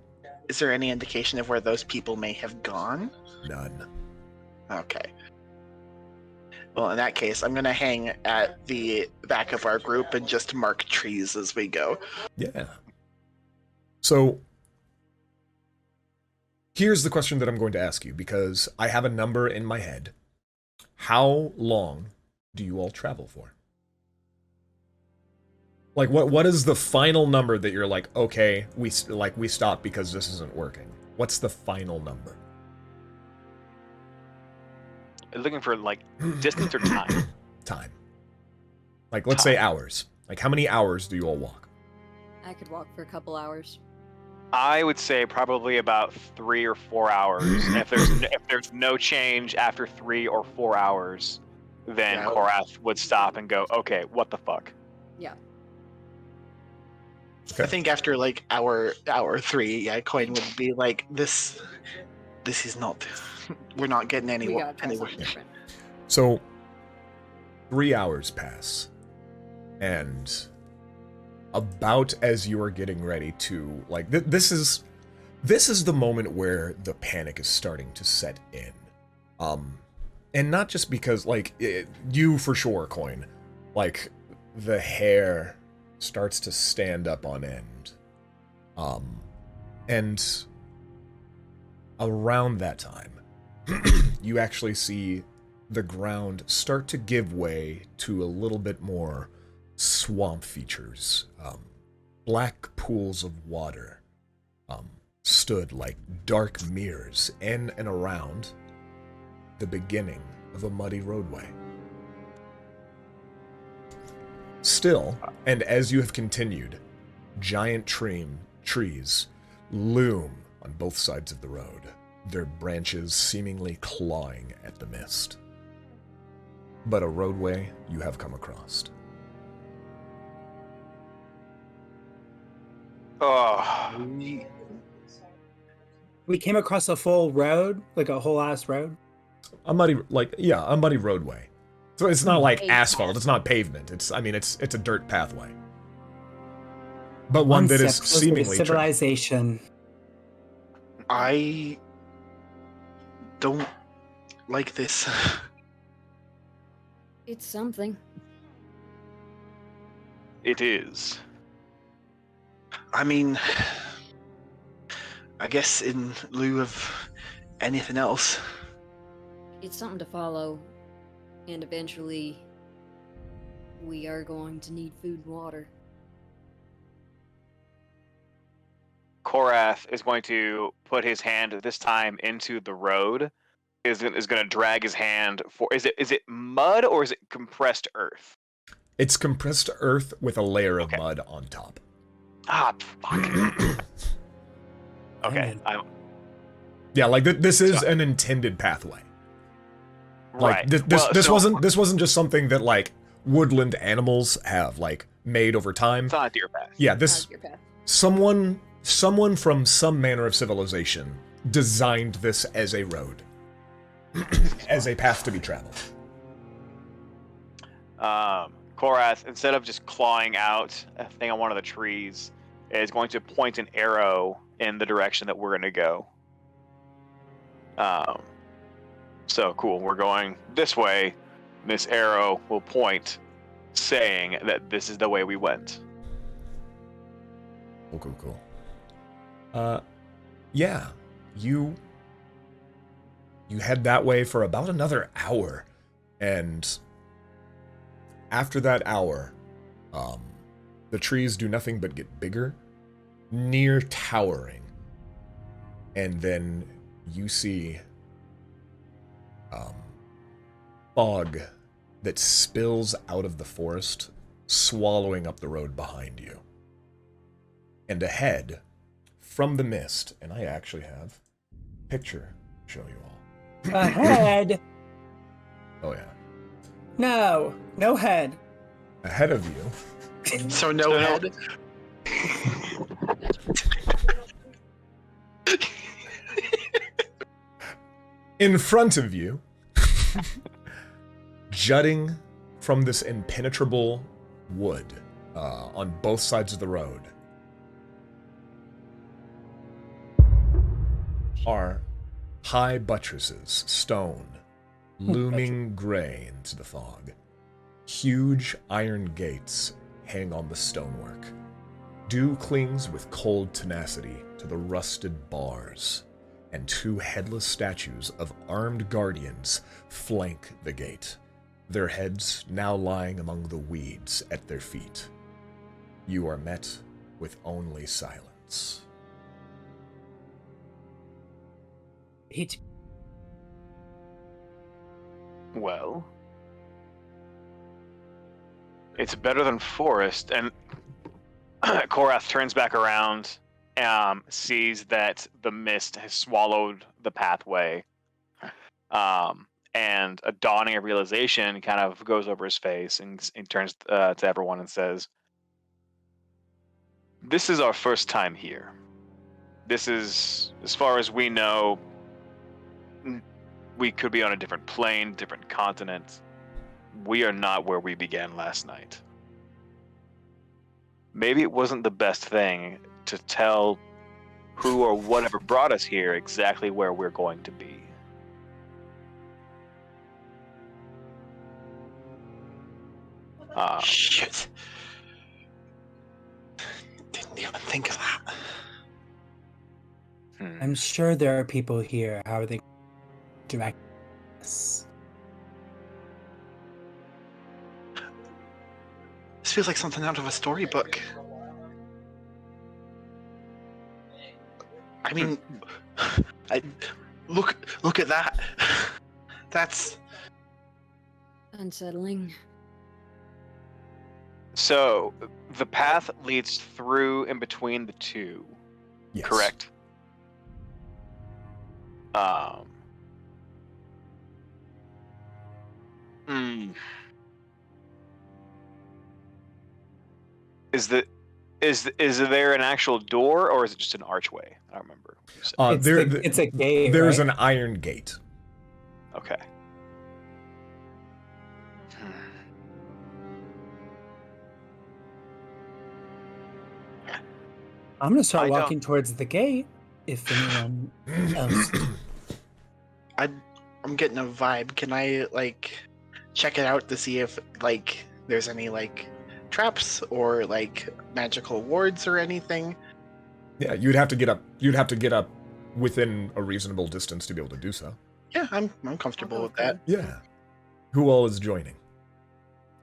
Is there any indication of where those people may have gone? None. Okay. Well, in that case, I'm going to hang at the back of our group and just mark trees as we go. Yeah. So, here's the question that I'm going to ask you, because I have a number in my head. How long do you all travel for? Like, what is the final number that you're like, okay, we stop because this isn't working? What's the final number? Looking for like distance or time? Time. Like, let's say hours. Like, how many hours do you all walk? I could walk for a couple hours. I would say probably about 3 or 4 hours. And if there's no change after 3 or 4 hours, then Yeah. Korath would stop and go, okay, what the fuck? Yeah. Okay. I think after like hour 3, yeah, Coin would be like, this is not, we're not getting We anywhere. gotta try something different. So, 3 hours pass, and about as you are getting ready to, like, this is the moment where the panic is starting to set in. And not just because, like, you for sure, Coin, like, the hair starts to stand up on end. And around that time, you actually see the ground start to give way to a little bit more swamp features. Black pools of water stood like dark mirrors in and around the beginning of a muddy roadway. Still, and as you have continued, giant trees loom on both sides of the road, their branches seemingly clawing at the mist. But a roadway you have come across. Oh, We came across a full road, like a whole ass road. A muddy roadway. So it's not like A asphalt, path. it's not pavement. It's a dirt pathway. But one that is step closer to seemingly civilization. I don't like this. It's something. it is. I mean, I guess in lieu of anything else. It's something to follow. And eventually, we are going to need food and water. Korath is going to put his hand this time into the road. Is going to drag his hand for. Is it mud or is it compressed earth? It's compressed earth with a layer of Okay. mud on top. Ah, fuck. Okay, Yeah, like this is an intended pathway. Like right. this wasn't just something that like woodland animals have like made over time. It's not a deer path. Yeah, How's this your path? someone from some manner of civilization designed this as a road. As a path to be traveled. Korath, instead of just clawing out a thing on one of the trees, is going to point an arrow in the direction that we're going to go. So cool, we're going this way. This arrow will point, saying that this is the way we went. Cool. Yeah, you head that way for about another hour, and after that hour, the trees do nothing but get bigger, near towering, and then you see fog that spills out of the forest, swallowing up the road behind you. And ahead, from the mist, and I actually have a picture to show you all. Ahead. Oh yeah. No, no head. Ahead of you, So no head. in front of you, jutting from this impenetrable wood on both sides of the road, are high buttresses, stone, looming gray into the fog. Huge iron gates hang on the stonework. Dew clings with cold tenacity to the rusted bars, and two headless statues of armed guardians flank the gate, their heads now lying among the weeds at their feet. You are met with only silence. Well, it's better than forest. And Korath turns back around, sees that the mist has swallowed the pathway, and a dawning of realization kind of goes over his face, and turns to everyone and says, "This is our first time here. This is, as far as we know, we could be on a different plane, different continent. We are not where we began last night. Maybe it wasn't the best thing to tell who or whatever brought us here exactly where we're going to be." Shit. Didn't even think of that. I'm sure there are people here. How are they direct us? This feels like something out of a storybook. I mean, look at that. That's Unsettling. So the path leads through in between the two, Yes. correct? Is there an actual door, or is it just an archway? I don't remember. It's a gate. There's right? an iron gate. Okay. I'm gonna start I walking towards the gate. If anyone else, I'm getting a vibe. Can I like check it out to see if like there's any like traps or like magical wards or anything? Yeah, you'd have to get up. You'd have to get up within a reasonable distance to be able to do so. Yeah, I'm comfortable I'll with go that. Yeah. Who all is joining?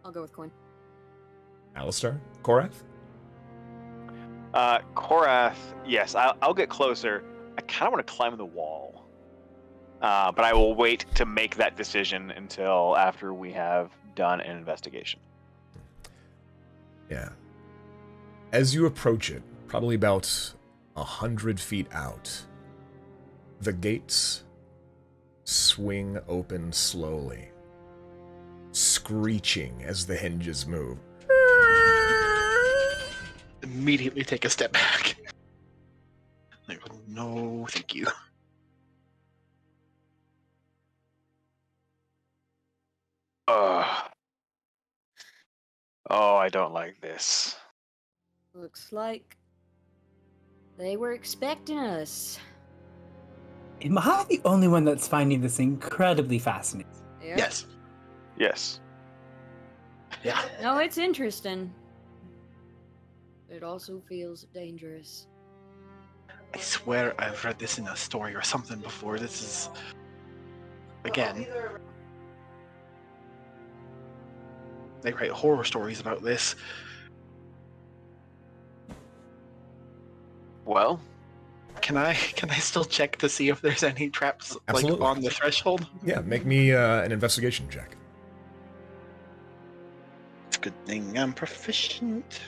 I'll go with Coin. Alistair? Korath? Korath, yes, I'll get closer. I kind of want to climb the wall, but I will wait to make that decision until after we have done an investigation. Yeah. As you approach it, probably about 100 feet out, the gates swing open slowly, screeching as the hinges move. Immediately take a step back. Like, no, thank you. Oh, I don't like this. Looks like they were expecting us. am I the only one that's finding this incredibly fascinating? Yep. Yes. Yes. Yeah. No, it's interesting. It also feels dangerous. I swear I've read this in a story or something before. This is again. They write horror stories about this. Well, Can I still check to see if there's any traps Absolutely. like on the threshold? Yeah, make me an investigation check. It's a good thing I'm proficient.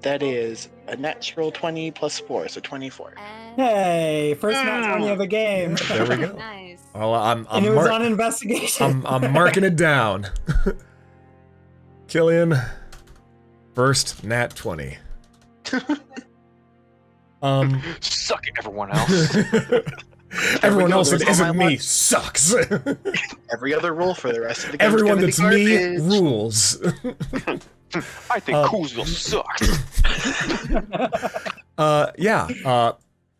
That is a natural 20 plus 4, so 24. Hey, first nat 20 of the game. There we go. Nice. Well, And it was on investigation. I'm marking it down. Killian, first nat 20. Suck it, everyone else. Everyone go, else that there's all isn't my me luck. sucks. Every other roll for the rest of the game. Everyone that's me rules. I think Kuzul sucks.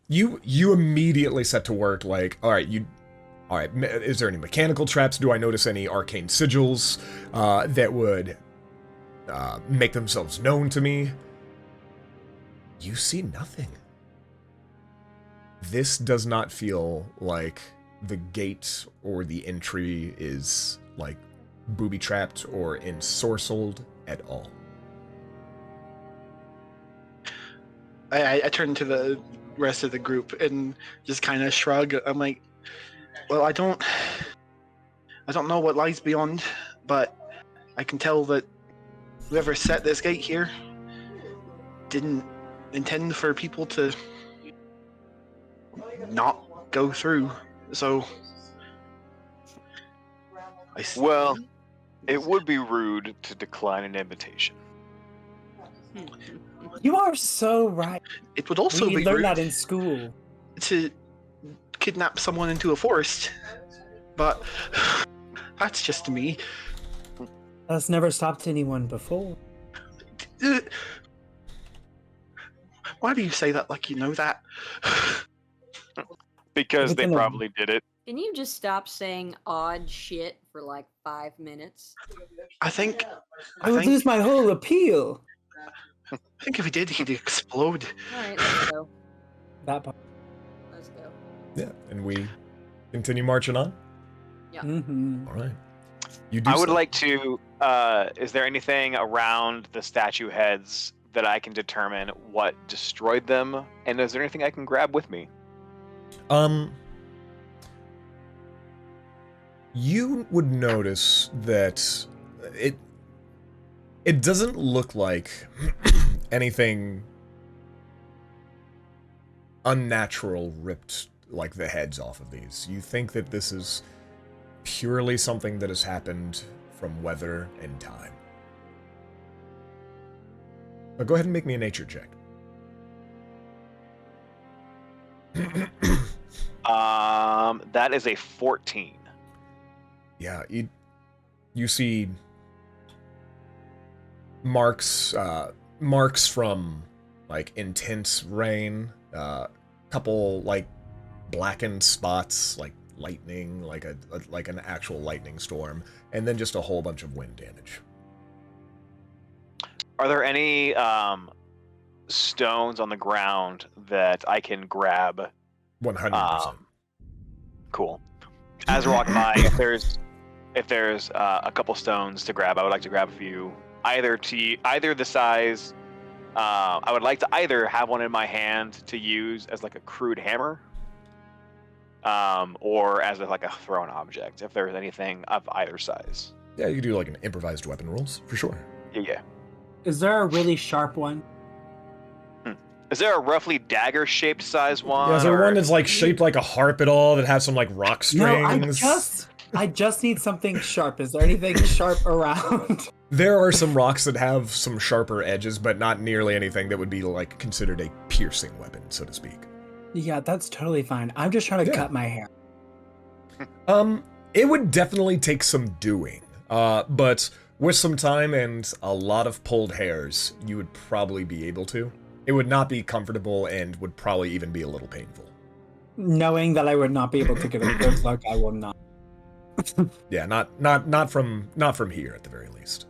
You immediately set to work like, all right, is there any mechanical traps? Do I notice any arcane sigils that would make themselves known to me? You see nothing. This does not feel like the gate or the entry is like booby-trapped or ensorcelled at all. I turn to the rest of the group and just kind of shrug. I'm like, well, I don't know what lies beyond, but I can tell that whoever set this gate here didn't intend for people to not go through. So, Well, it would be rude to decline an invitation. You are so right. it would also We be learned rude that in school. to kidnap someone into a forest, but that's just me. That's never stopped anyone before. Why do you say that like you know that? Because they Within a- probably did it. Can you just stop saying odd shit for like 5 minutes? I think I would lose my whole appeal. if he did, he'd explode. Alright, let's go. That part. Let's go. Yeah, and we continue marching on. Mm-hmm. All right. You do I would so. like to. Is there anything around the statue heads that I can determine what destroyed them? And is there anything I can grab with me? You would notice that it doesn't look like anything unnatural ripped like the heads off of these. You think that this is purely something that has happened from weather and time. But go ahead and make me a nature check. That is a 14. Yeah, you see marks from like intense rain, couple like blackened spots like lightning, like an actual lightning storm, and then just a whole bunch of wind damage. Are there any stones on the ground that I can grab? 100%. Cool. As we're walking by, if there's a couple stones to grab, I would like to grab a few. Either the size. I would like to either have one in my hand to use as like a crude hammer, or as like a thrown object. If there's anything of either size. Yeah, you can do like an improvised weapon rolls for sure. Yeah. Is there a really sharp one? Is there a roughly dagger-shaped size one? Yeah, is there or- one that's like shaped like a harp at all that has some like rock strings? No, I just need something sharp. Is there anything sharp around? There are some rocks that have some sharper edges, but not nearly anything that would be like considered a piercing weapon, so to speak. Yeah, that's totally fine. I'm just trying to cut my hair. It would definitely take some doing, but with some time and a lot of pulled hairs, you would probably be able to. It would not be comfortable and would probably even be a little painful. Knowing that I would not be able to get a good look, I will not. Yeah, not from here at the very least.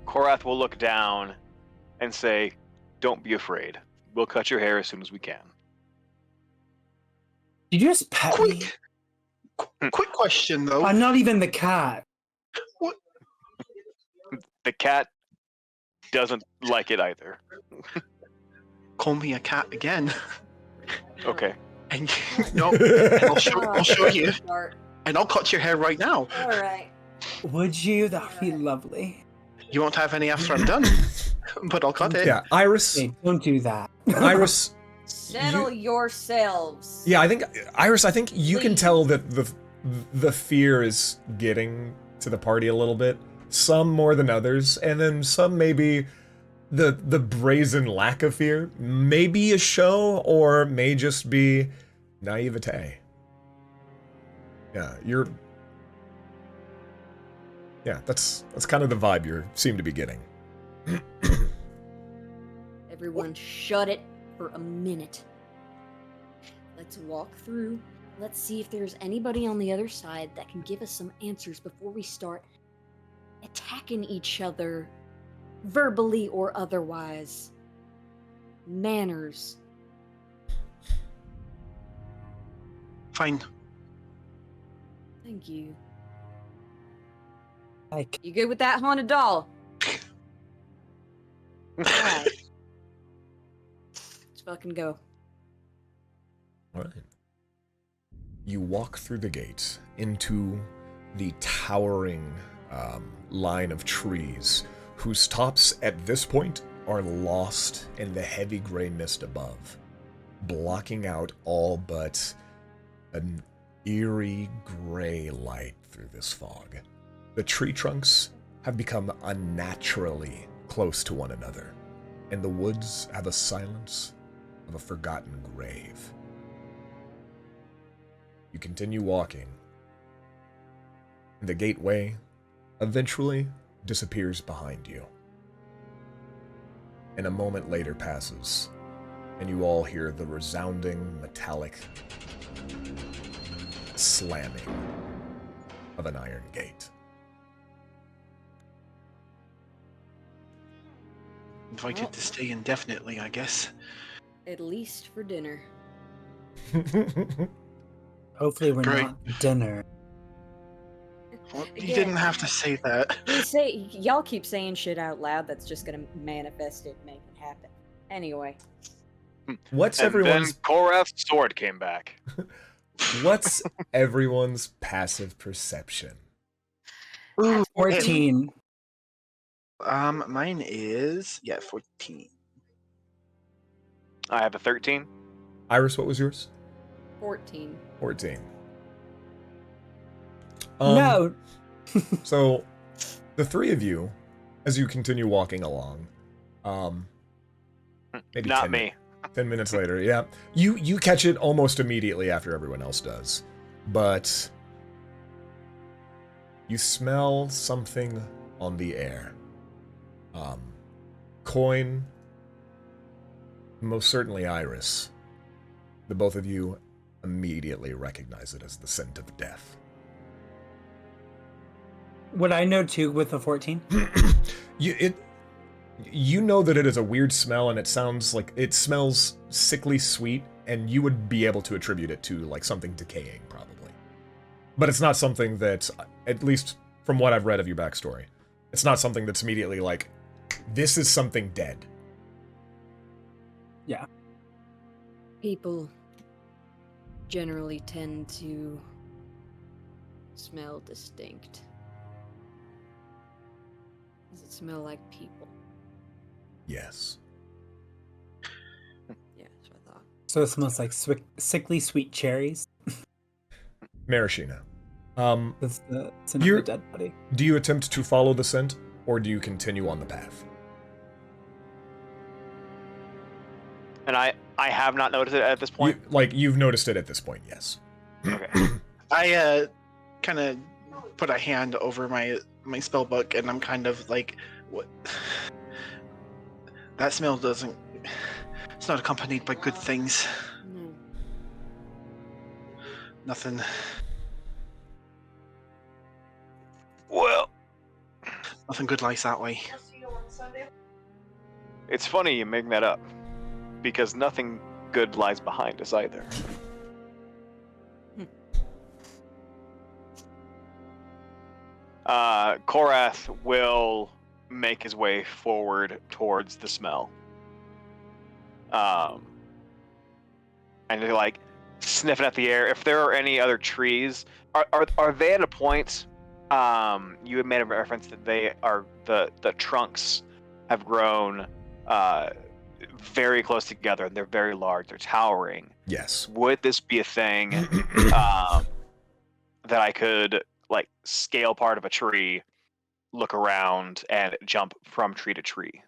Korath will look down and say, "Don't be afraid. We'll cut your hair as soon as we can." Did you just pet me? Quick question though. I'm not even the cat. What? The cat doesn't like it either. Call me a cat again. Okay. And no, and I'll show you, Start. and I'll cut your hair right now. Alright. Would you? That would be lovely. You won't have any after I'm done. but I'll cut it. Yeah, Iris. Hey, don't do that. Iris. Settle yourselves. Yeah, I think Iris. I think you can Please. tell that the fear is getting to the party a little bit. Some more than others, and then some maybe the brazen lack of fear. Maybe a show, or may just be naivete. Yeah, that's kind of the vibe you seem to be getting. Everyone shut it for a minute. Let's walk through. Let's see if there's anybody on the other side that can give us some answers before we start attacking each other, verbally or otherwise. Manners. Fine. Thank you. Like, You good with that, haunted doll? Alright. Let's fucking go. All right. You walk through the gate into the towering line of trees, whose tops at this point are lost in the heavy gray mist above, blocking out all but an eerie gray light through this fog. The tree trunks have become unnaturally close to one another, and the woods have a silence of a forgotten grave. You continue walking, and the gateway eventually disappears behind you. And a moment later passes, and you all hear the resounding metallic slamming of an iron gate. Invited to stay indefinitely, I guess. At least for dinner. hopefully we're Great. not dinner. Well, you Again. didn't have to say that. Y'all keep saying shit out loud that's just gonna manifest it, make it happen. Anyway. What's And everyone's then Korath's sword came back. What's everyone's passive perception? Ooh, 14. Mine is 14. I have a 13. Iris, what was yours? 14. 14. No. So, the three of you, as you continue walking along, maybe Not 10, me. 10 minutes later, yeah, you catch it almost immediately after everyone else does, but you smell something on the air. Coin, most certainly Iris. The both of you immediately recognize it as the scent of death. Would I know too with the 14? You know that it is a weird smell, and it smells sickly sweet, and you would be able to attribute it to like something decaying, probably. But it's not something that, at least from what I've read of your backstory, it's not something that's immediately like, this is something dead. Yeah. People generally tend to smell distinct. Does it smell like people? Yes. Yeah, that's what I thought. So it smells like sickly sweet cherries. Marashina, That's the scent of You're- the dead body. do you attempt to follow the scent, or do you continue on the path? And I have not noticed it at this point. You've noticed it at this point, yes. Okay. I kind of put a hand over my spell book, and I'm kind of like, what? That smell doesn't. It's not accompanied by good things. No. Nothing. Well, Nothing good lies that way. it's funny you make that up, because nothing good lies behind us either. Korath will make his way forward towards the smell. And they're like sniffing at the air. If there are any other trees, are they at a point? You had made a reference that they are the trunks have grown very close together, and they're very large. They're towering. Yes. Would this be a thing that I could like scale part of a tree, look around, and jump from tree to tree?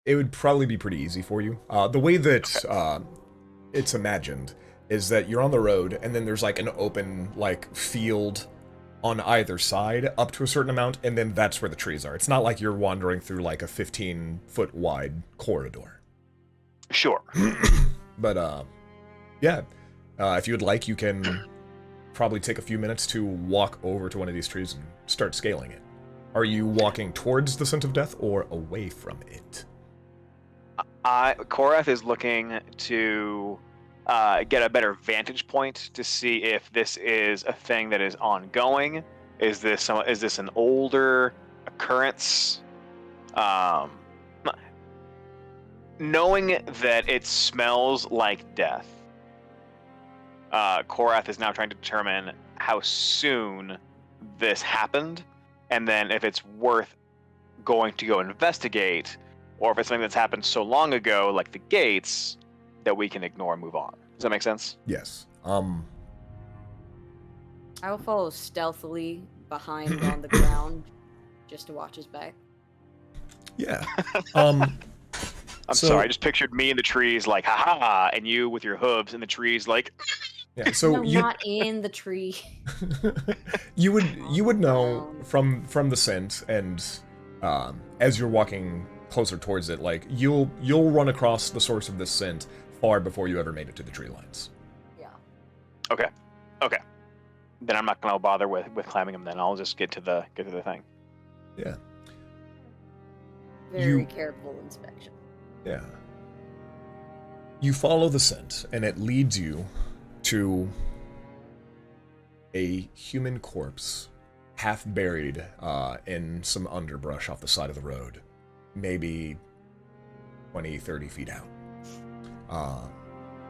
It would probably be pretty easy for you. The way that it's imagined is that you're on the road, and then there's like an open like field on either side up to a certain amount, and then that's where the trees are. It's not like you're wandering through like a 15-foot wide corridor. Sure. But yeah, if you would like, you can probably take a few minutes to walk over to one of these trees and start scaling it. Are you walking towards the scent of death or away from it? Korath is looking to get a better vantage point to see if this is a thing that is ongoing. Is this an older occurrence? Knowing that it smells like death, Korath is now trying to determine how soon this happened, and then if it's worth going to go investigate, or if it's something that's happened so long ago, like the gates, that we can ignore and move on. Does that make sense? Yes. I will follow stealthily behind on the ground just to watch his back. Yeah. I'm sorry, I just pictured me in the trees like, ha, and you with your hooves in the trees like... Yeah, so No, not in the tree. you would know from the scent, and as you're walking closer towards it, like you'll run across the source of this scent far before you ever made it to the tree lines. Yeah. Okay. Then I'm not gonna bother with climbing them. Then I'll just get to the thing. Yeah. Very careful inspection. Yeah. You follow the scent, and it leads you to a human corpse, half buried in some underbrush off the side of the road, maybe 20, 30 feet out.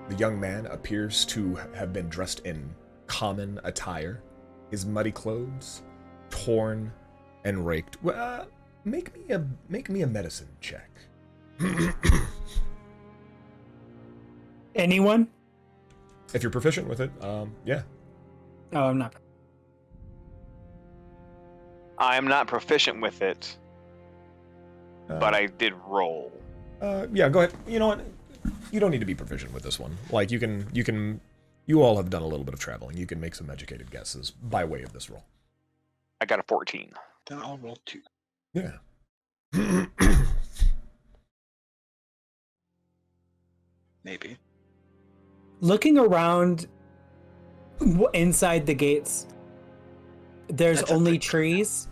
The young man appears to have been dressed in common attire, his muddy clothes torn and raked. Make me a medicine check. Anyone? If you're proficient with it, yeah. Oh, I'm not. I'm not proficient with it, but I did roll. Yeah, go ahead. You know what? You don't need to be proficient with this one. Like, you all have done a little bit of traveling. You can make some educated guesses by way of this roll. I got a 14. Then I'll roll 2. Yeah. Maybe. Looking around inside the gates, there's That's a only big- trees.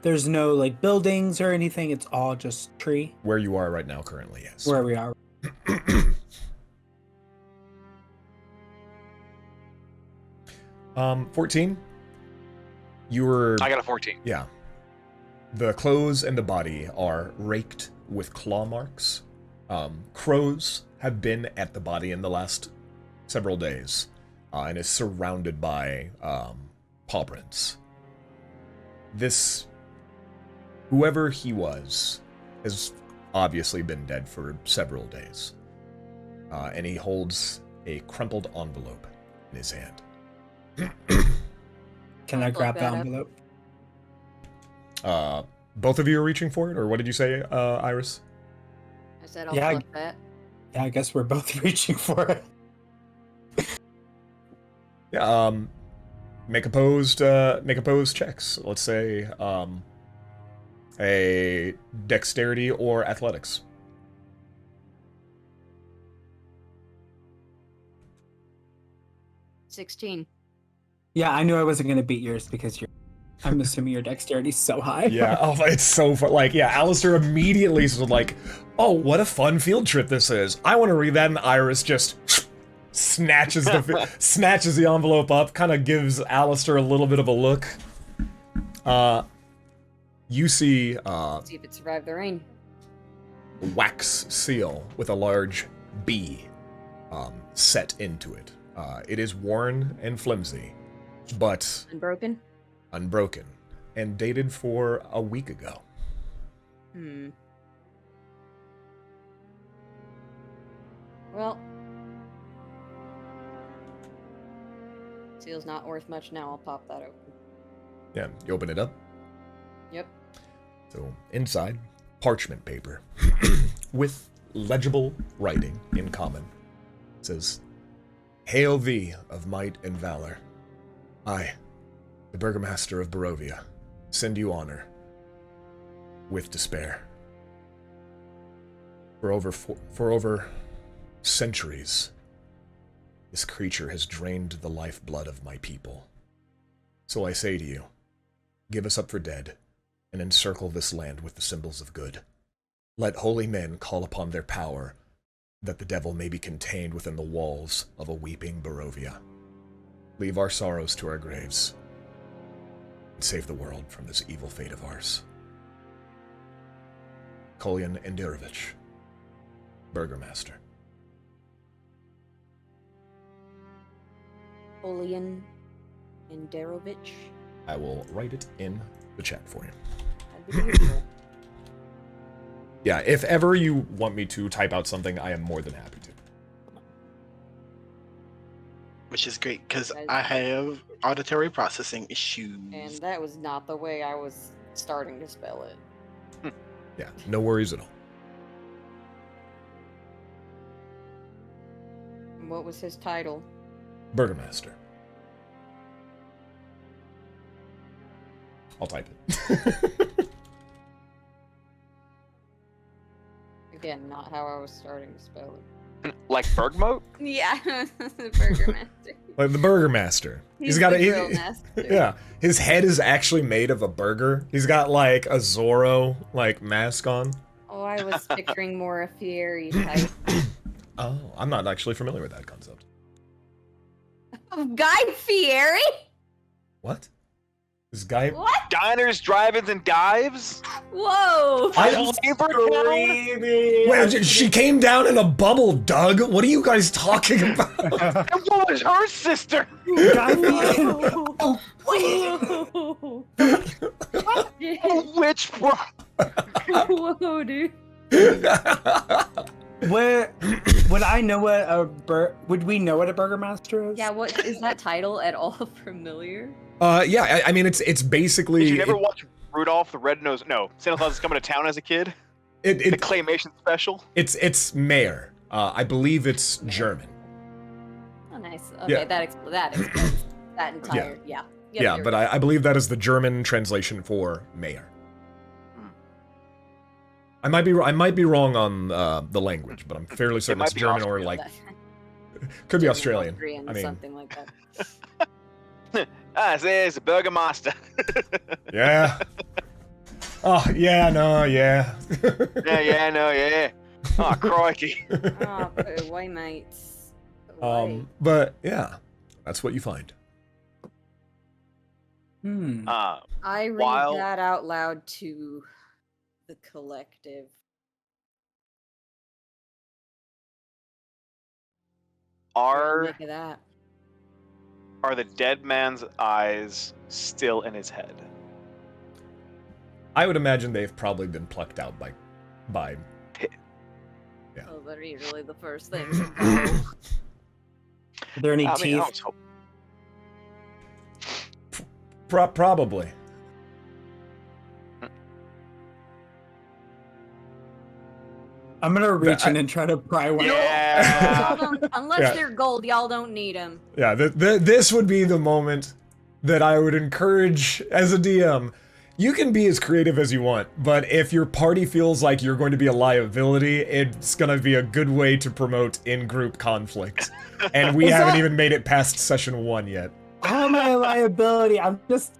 There's no like buildings or anything. It's all just tree Where you are right now, currently, yes. where we are. 14. You were. I got a 14. Yeah. The clothes and the body are raked with claw marks. Crows have been at the body in the last several days, and is surrounded by paw prints. Whoever he was, has obviously been dead for several days. And he holds a crumpled envelope in his hand. Can I I'll grab look the that up. envelope? Both of you are reaching for it, or what did you say, Iris? I said I'll Yeah, flip that. Yeah, I guess we're both reaching for it. Yeah, make opposed checks. Let's say a dexterity or athletics. 16. Yeah, I knew I wasn't gonna beat yours because I'm assuming your dexterity's so high. Yeah, oh, it's so fun. Like, yeah, Alistair immediately was like, "Oh, what a fun field trip this is! I want to read that." And Iris just snatches the envelope up, kind of gives Alistair a little bit of a look. You see Let's see if it survived the rain. a wax seal with a large B set into it. It is worn and flimsy, but Unbroken? unbroken, and dated for a week ago. Hmm. Well, seal's not worth much now. I'll pop that open. Yeah, you open it up. Yep. So inside, parchment paper with legible writing in common. It says, "Hail thee of might and valor. I, the Burgomaster of Barovia, send you honor with despair. For over centuries, this creature has drained the lifeblood of my people. So I say to you, give us up for dead, and encircle this land with the symbols of good. Let holy men call upon their power, that the devil may be contained within the walls of a weeping Barovia. Leave our sorrows to our graves, and save the world from this evil fate of ours. Killian and Burgomaster." Killian and Darovich. I will write it in the chat for you. That'd be beautiful. Yeah, if ever you want me to type out something, I am more than happy to. Which is great, because I have auditory processing issues. And that was not the way I was starting to spell it. Yeah, no worries at all. What was his title? Burgomaster. I'll type it. Again, not how I was starting to spell it. Like Bergmote? Yeah, the Burgermaster. Like the Burgomaster. He's got the a grill master. Yeah, his head is actually made of a burger. He's got like a Zorro like mask on. Oh, I was picturing more a Fieri type. Oh, I'm not actually familiar with that concept. Guy Fieri? What? This guy? What? Diners, drive-ins, and dives? Whoa! I'm Screaming. Wait, she came down in a bubble, Doug. What are you guys talking about? And what was her sister? Guy Fieri. Whoa! Which one? Whoa, dude. Would I know what would we know what a Burgomaster is? Yeah, what is that title at all familiar? Yeah, I mean it's basically. Did you ever watch Rudolph the Red-Nosed? No, Santa Claus is Coming to Town as a kid. The claymation special. It's Meager. I believe it's German. Oh, nice. Okay, Yeah. that explains that entire. Yeah. Yep, Yeah, you're but right. I believe that is the German translation for Meager. I might be wrong on the language, but I'm fairly certain might it's be German or Austrian. like could be Australian. Austrian, I mean, something like that. There's a Burgomaster. yeah. Oh yeah, no, yeah. yeah. Oh, crikey. Oh, put away, mates. Put away. But yeah, that's what you find. I read while- that out loud to the collective. What do you Are make of that? the dead man's eyes still in his head? I would imagine they've probably been plucked out by Oh, that are usually the first things. Are there any I mean, teeth? I was hoping- probably. I'm gonna reach in and try to pry one. Yeah. Unless Yeah. they're gold, y'all don't need them. Yeah, this would be the moment that I would encourage as a DM. You can be as creative as you want, but if your party feels like you're going to be a liability, it's going to be a good way to promote in-group conflict. And we Is haven't that- even made it past session 1 yet. How am I a liability? I'm just.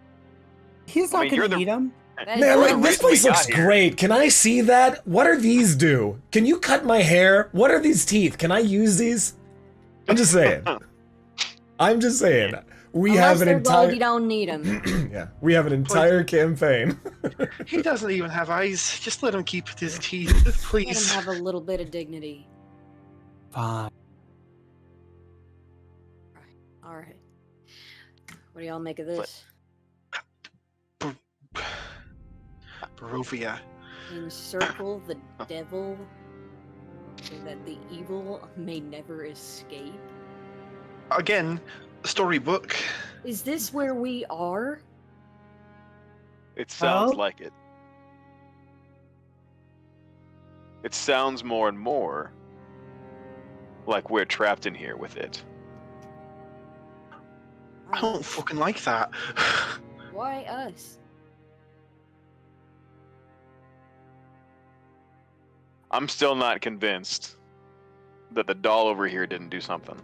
He's not I mean, you're gonna the- eat him. That is Man, all like, I'm this we place got looks here. great. Can I see that? What do these do? Can you cut my hair? What are these teeth? Can I use these? I'm just saying. I'm just saying. We Unless have an they're gold, entire you don't need them. yeah, we have an entire campaign. He doesn't even have eyes. Just let him keep his teeth, Let them please. have a little bit of dignity. Fine. All right. What do y'all make of this? Barovia. Encircle the devil so that the evil may never escape. Again, storybook. Is this where we are? It sounds Well- like it. It sounds more and more like we're trapped in here with it. I don't fucking like that. Why us? I'm still not convinced that the doll over here didn't do something.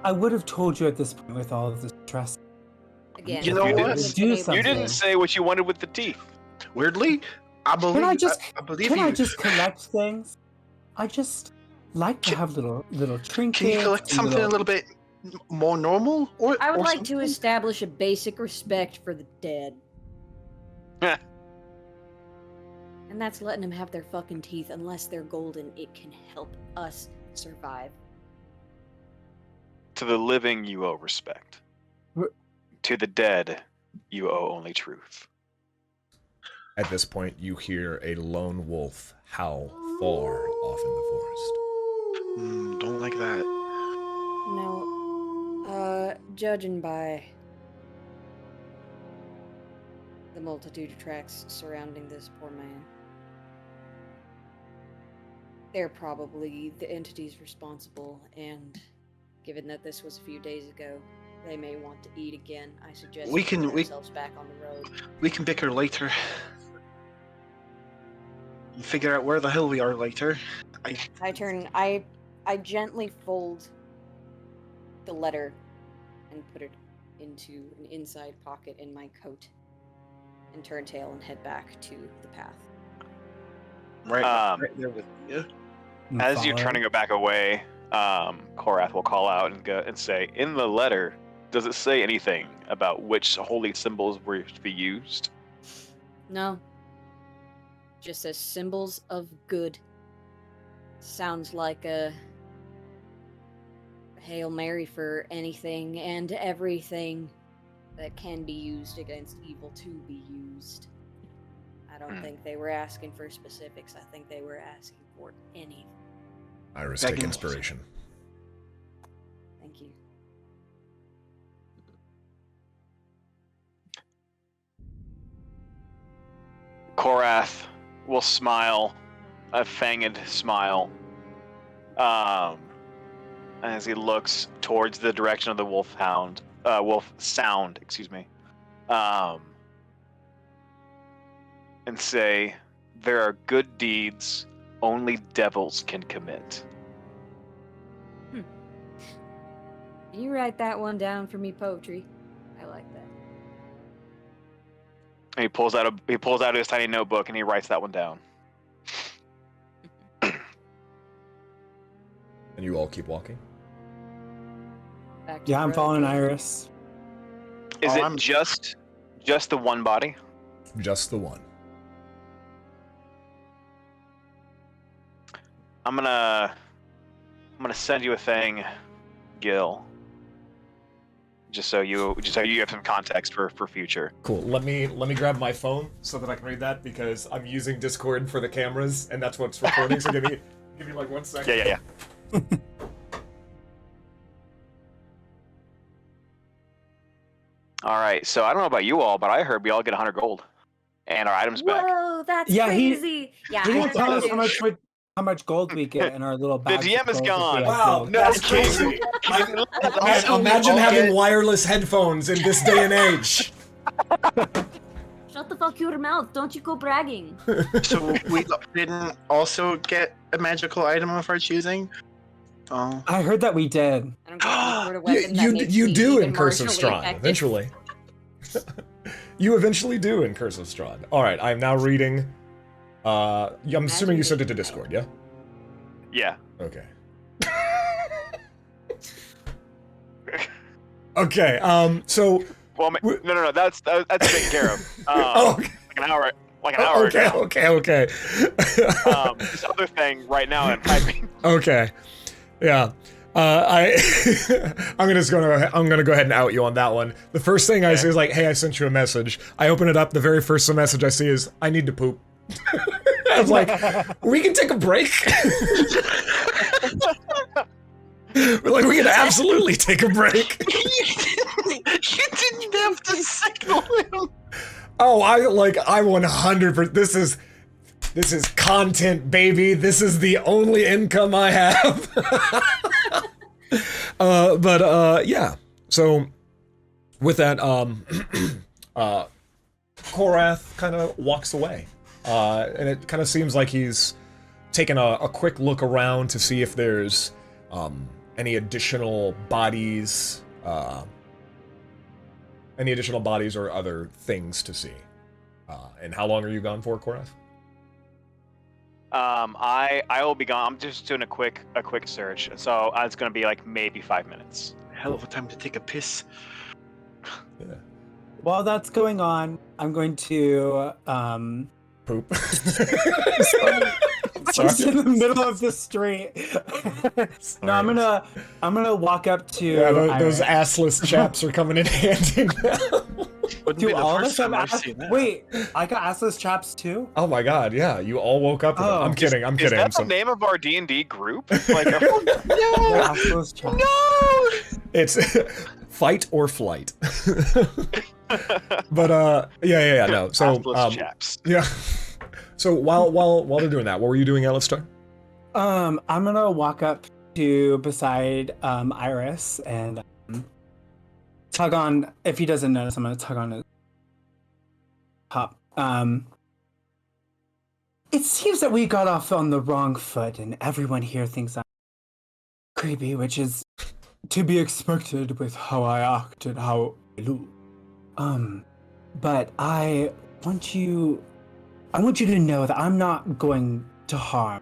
I would have told you at this point with all of the stress. Again, You know I what? wouldn't have Do been able something. You didn't to- say what you wanted with the teeth. Weirdly, I believe. Can I just I believe can you. I just collect things? I just like to have little trinkets. Can you collect and something a little bit more normal? Or I would or like to something? establish a basic respect for the dead. And that's letting them have their fucking teeth. Unless they're golden, it can help us survive. To the living, you owe respect. Wh- To the dead, you owe only truth. At this point, you hear a lone wolf howl far off in the forest. Don't like that. No, judging by the multitude of tracks surrounding this poor man, they're probably the entities responsible, and given that this was a few days ago, they may want to eat again. I suggest We we can- put we- ourselves back on the road. We can bicker later. Figure out where the hell we are later. I gently fold the letter and put it into an inside pocket in my coat and turn tail and head back to the path. Right, Um, right there with you. and As you're follow. turning it back away, Korath will call out and go and say, "In the letter, does it say anything about which holy symbols were to be used?" No. Just as symbols of good. Sounds like a Hail Mary for anything and everything that can be used against evil to be used. I don't think they were asking for specifics. I think they were asking for anything. Iris, Back take in- inspiration. Thank you. Korath will smile, a fanged smile, as he looks towards the direction of the wolf sound, excuse me, and say, "There are good deeds only devils can commit." Can you write that one down for me, poetry? I like that. And he pulls out his tiny notebook and he writes that one down. And you all keep walking? Back to Yeah, the I'm road. following Iris. Is Oh, it I'm- just the one body? Just the one. I'm gonna send you a thing, Gil. Just so you have some context for future. Cool. Let me grab my phone so that I can read that because I'm using Discord for the cameras and that's what's recording. So give me like 1 second. Yeah. All right. So I don't know about you all, but I heard we all get 100 gold and our items back. Whoa, that's Yeah, he- crazy. Yeah, He I didn't heard tell that us too. how much gold we get in our little The bags. DM of is gold if we gone. have Wow, gold. that's Okay. crazy. Man, Also, we imagine all having get- wireless headphones in this day and age. Shut the fuck your mouth. Don't you go bragging. So we didn't also get a magical item of our choosing. Oh, I heard that we did. I don't get any sort of weapon that You makes you me do even in Curse of marginally Strahd, effective. eventually. You eventually do in Curse of Strahd. Alright, I'm now reading. I'm assuming you sent it to Discord, yeah? Yeah. Okay. Okay, so. Well, no. That's taken care of. Oh, okay. Like an hour ago. Okay. This other thing right now I'm typing. Okay. Yeah. I'm gonna go ahead and out you on that one. The first thing I see is like, hey, I sent you a message. I open it up. The very first message I see is, I need to poop. I was like, we can take a break. We're like, we can absolutely take a break. You didn't have to signal him. Oh, I 100%. This is content, baby. This is the only income I have. Yeah. So with that, Korath kind of walks away, and it kind of seems like he's taken a quick look around to see if there's any additional bodies or other things to see. And how long are you gone for, Korath? I will be gone. I'm just doing a quick search, so it's gonna be like maybe 5 minutes. Hell of a time to take a piss. Yeah. While that's going on, I'm going to Poop. just in the middle of the street. No, I'm gonna walk up to. Yeah, those Iris. assless chaps are coming in handy now. Wouldn't Do be the all of first us have time I've ass? seen that. Wait, I got assless chaps too. Oh my god, yeah, you all woke up with them. Oh. I'm kidding. Is that the name of our D&D group? Like, They're assless chaps. No! It's fight or flight. But yeah, no. So Assless chaps. yeah. So while they're doing that, what were you doing, Alistar? I'm gonna walk up to beside Iris and tug on. If he doesn't notice, I'm gonna tug on his top. It seems that we got off on the wrong foot, and everyone here thinks I'm creepy, which is to be expected with how I act and how I look. But I want you to know that I'm not going to harm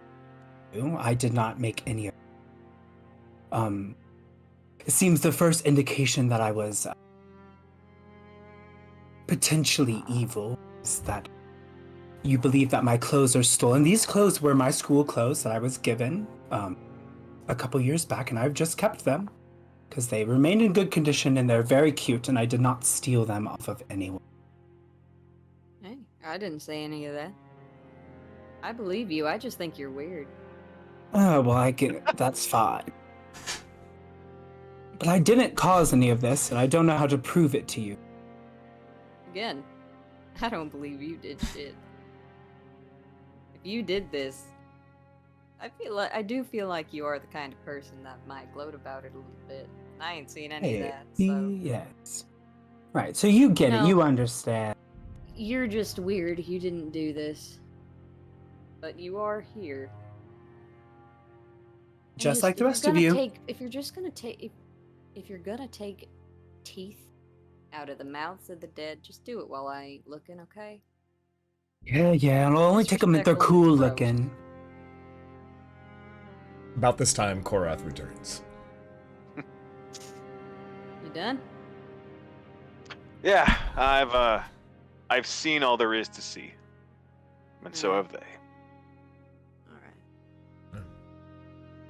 you. I did not make any. It seems the first indication that I was potentially evil is that you believe that my clothes are stolen. These clothes were my school clothes that I was given a couple years back, and I've just kept them because they remain in good condition and they're very cute, and I did not steal them off of anyone. Hey, I didn't say any of that. I believe you. I just think you're weird. Oh, well, that's fine. But I didn't cause any of this, and I don't know how to prove it to you. Again, I don't believe you did shit. If you did this, I do feel like you are the kind of person that might gloat about it a little bit. I ain't seen any of that, so Yes. Right, so you get No. it, you understand. you're just weird. You didn't do this, but you are here. And Just like the rest of you. If you're gonna take teeth out of the mouths of the dead, just do it while I ain't looking, okay? Yeah, I'll only take them if they're Disrespectful cool and gross. looking. About this time, Korath returns. You done? Yeah, I've seen all there is to see, and so have they. All right.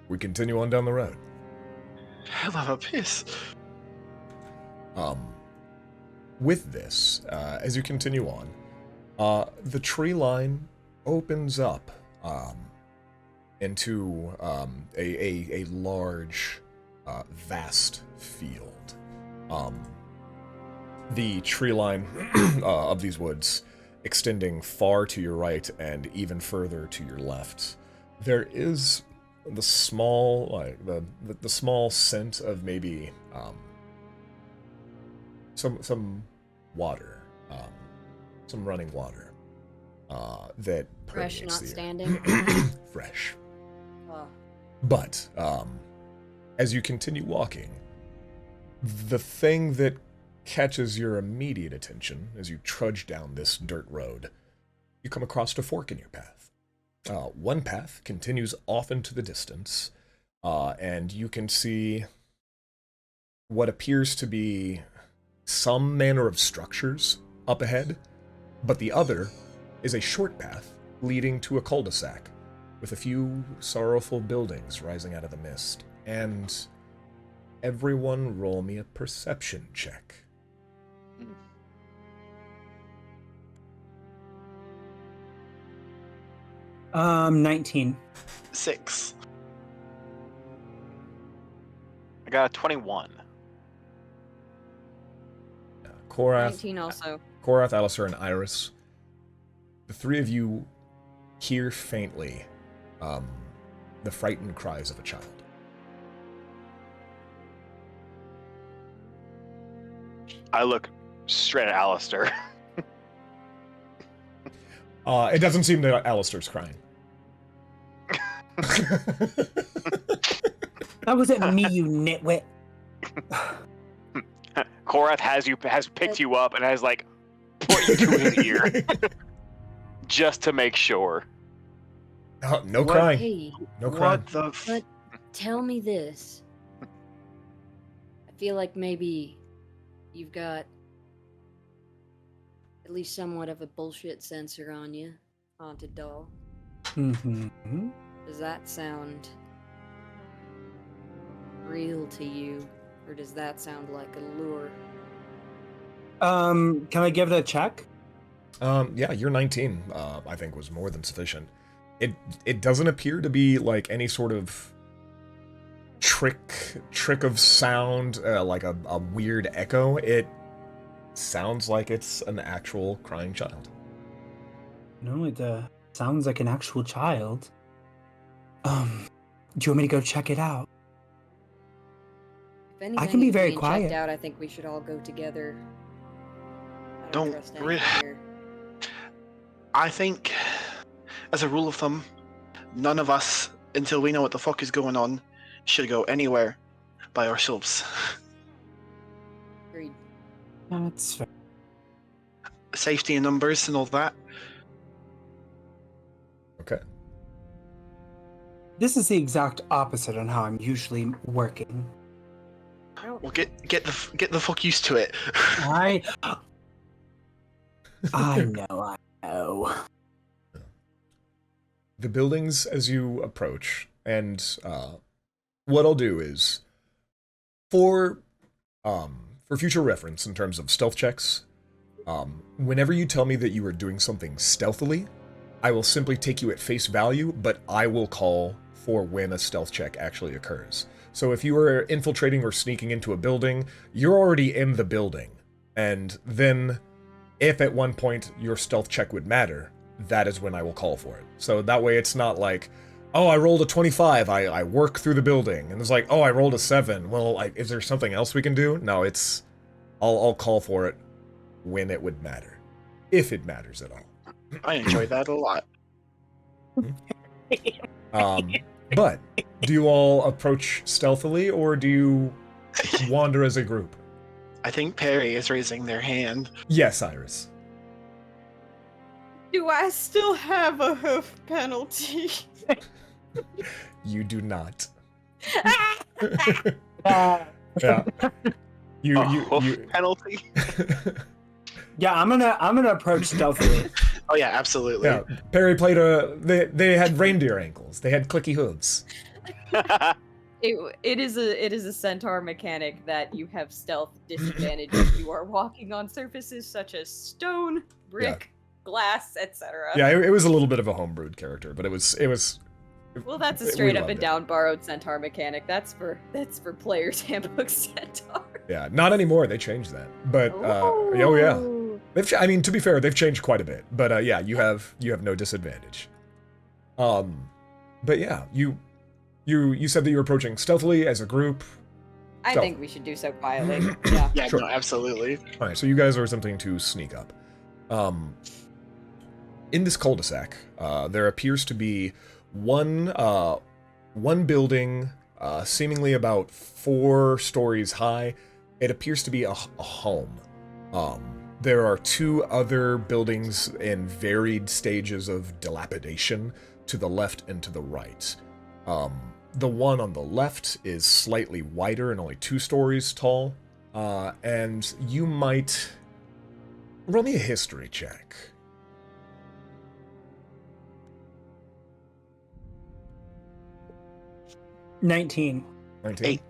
We continue on down the road. Hell of a piss. With this, as you continue on, the tree line opens up into a large, vast field. The tree line of these woods extending far to your right and even further to your left. There is the small, the small scent of maybe some water, some running water that Fresh, permeates not the air. standing. Fresh. Oh. But as you continue walking, the thing that catches your immediate attention as you trudge down this dirt road, you come across a fork in your path. One path continues off into the distance, and you can see what appears to be some manner of structures up ahead, but the other is a short path leading to a cul-de-sac with a few sorrowful buildings rising out of the mist And everyone roll me a perception check. 19. 6. I got a 21. Korath, 19 also. Korath, Alistair, and Iris. The three of you hear faintly the frightened cries of a child. I look straight at Alistair. It doesn't seem that Alistair's crying. That wasn't me, you nitwit. Korath has picked you up and has like put you to his ear just to make sure. Oh, no What? crying. Hey, No crying. What the but tell me this. I feel like maybe you've got at least somewhat of a bullshit sensor on you, haunted doll. Mm-hmm. Does that sound real to you, or does that sound like a lure? Can I give it a check? Yeah, your 19, I think, was more than sufficient. It doesn't appear to be like any sort of trick of sound, like a weird echo. It sounds like it's an actual crying child. No, it sounds like an actual child. Do you want me to go check it out? If anything can be is very being quiet. checked out, I think we should all go together. I Don't trust anyone re- here. I think, as a rule of thumb, none of us, until we know what the fuck is going on, should go anywhere by ourselves. Agreed. That's fair. Safety in numbers and all that. Okay. This is the exact opposite on how I'm usually working. Well, get the fuck used to it. I know. The buildings as you approach, and what I'll do is, for future reference in terms of stealth checks, whenever you tell me that you are doing something stealthily, I will simply take you at face value, but I will call for when a stealth check actually occurs. So if you are infiltrating or sneaking into a building, you're already in the building, and then if at one point your stealth check would matter, that is when I will call for it. So that way it's not like, oh, I rolled a 25, I work through the building, and it's like, oh, I rolled a 7. Well, is there something else we can do? No, it's, I'll call for it when it would matter, if it matters at all. I enjoy that a lot. But do you all approach stealthily, or do you wander as a group? I think Pery is raising their hand. Yes, Iris. Do I still have a hoof penalty? You do not. Uh, Yeah. You Hoof penalty? yeah, I'm gonna approach stealthily. Oh yeah, absolutely. yeah. Pery played they had reindeer ankles. They had clicky hooves. It is a centaur mechanic that you have stealth disadvantage if you are walking on surfaces such as stone, brick, glass, etc. Yeah, it was a little bit of a homebrewed character, but it was Well, that's a we straight up loved and it. down borrowed centaur mechanic. That's for players' handbook centaur. Yeah, not anymore. They changed that. But oh yeah. Ooh. I mean, to be fair, they've changed quite a bit. But yeah, you have no disadvantage. But yeah, you said that you were approaching stealthily as a group. I Stealth. think we should do so quietly. Yeah. Yeah, Sure. no, absolutely. All right, so you guys are attempting to sneak up. In this cul-de-sac, there appears to be one building, seemingly about 4 stories high. It appears to be a home. There are 2 other buildings in varied stages of dilapidation to the left and to the right. The one on the left is slightly wider and only 2 stories tall. And you might roll me a history check. 19. 19?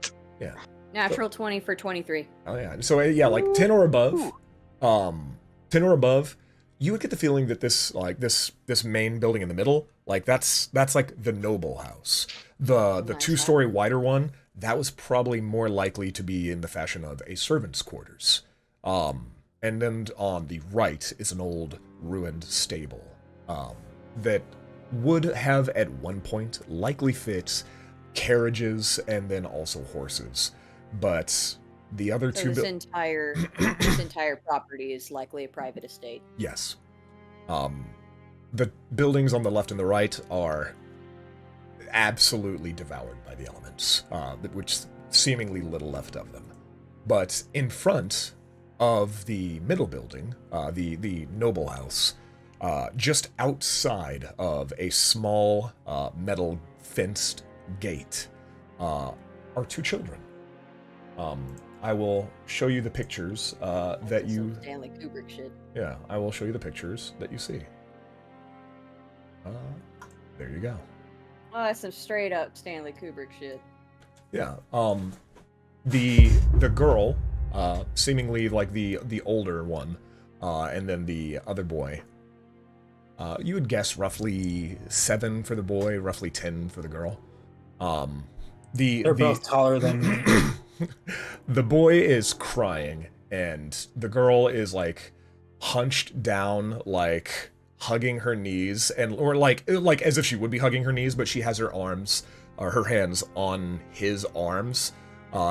8. Natural 20 for 23. Oh yeah. So yeah, like 10 or above. 10 or above, you would get the feeling that this main building in the middle, like that's like the noble house. The Nice 2-story wider one, that was probably more likely to be in the fashion of a servant's quarters. And then on the right is an old ruined stable that would have at one point likely fit carriages and then also horses. But the other So two... this entire property is likely a private estate. Yes. The buildings on the left and the right are absolutely devoured by the elements, which seemingly little left of them. But in front of the middle building, the noble house, just outside of a small metal fenced gate, are 2 children. I will show you the pictures that you... Some Stanley Kubrick shit. Yeah, I will show you the pictures that you see. There you go. Oh, that's some straight up Stanley Kubrick shit. Yeah. The girl, seemingly like the older one, and then the other boy. You would guess roughly 7 for the boy, roughly 10 for the girl. They're both taller than me. The boy is crying, and the girl is like hunched down, like hugging her knees, or like as if she would be hugging her knees, but she has her arms, or her hands on his arms,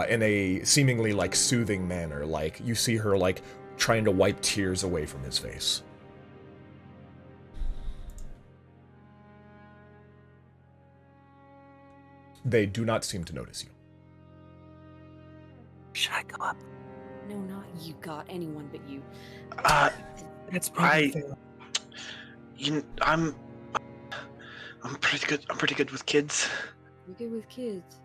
in a seemingly like soothing manner. Like you see her like trying to wipe tears away from his face. They do not seem to notice you. Should I go up? No, not you, God. Anyone but you. That's pretty fair. I'm pretty good. I'm pretty good with kids. You're good with kids.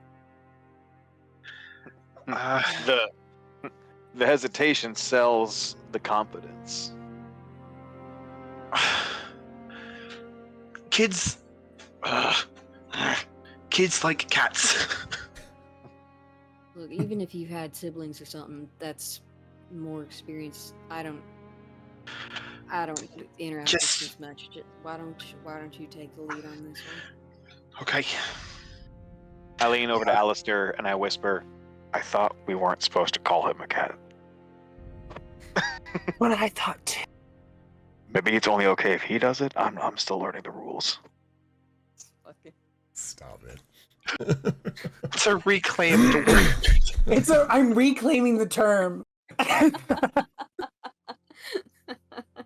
The hesitation sells the confidence. Kids. Kids like cats. Look, even if you've had siblings or something, that's more experience. I don't interact with as much. Why don't you take the lead on this one? Okay. I lean over to Alistair and I whisper, I thought we weren't supposed to call him a cat. What I thought too. Maybe it's only okay if he does it. I'm still learning the rules. Fucking... Stop it. It's a reclaimed word. I'm reclaiming the term.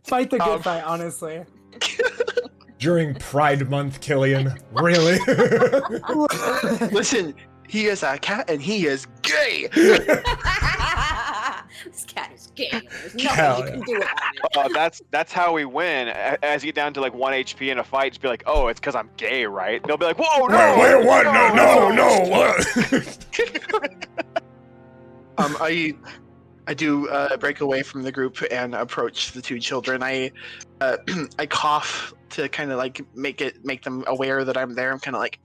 Fight the good fight, honestly. During Pride Month, Killian. Really? Listen, he is a cat and he is gay. This cat is gay. There's Hell nothing you can do about it. That's how we win. As you get down to like 1 HP in a fight, just be like, oh, it's because I'm gay, right? They'll be like, whoa, no! Wait, what? No, what? I do break away from the group and approach the 2 children. I cough to kind of like make them aware that I'm there. I'm kind of like.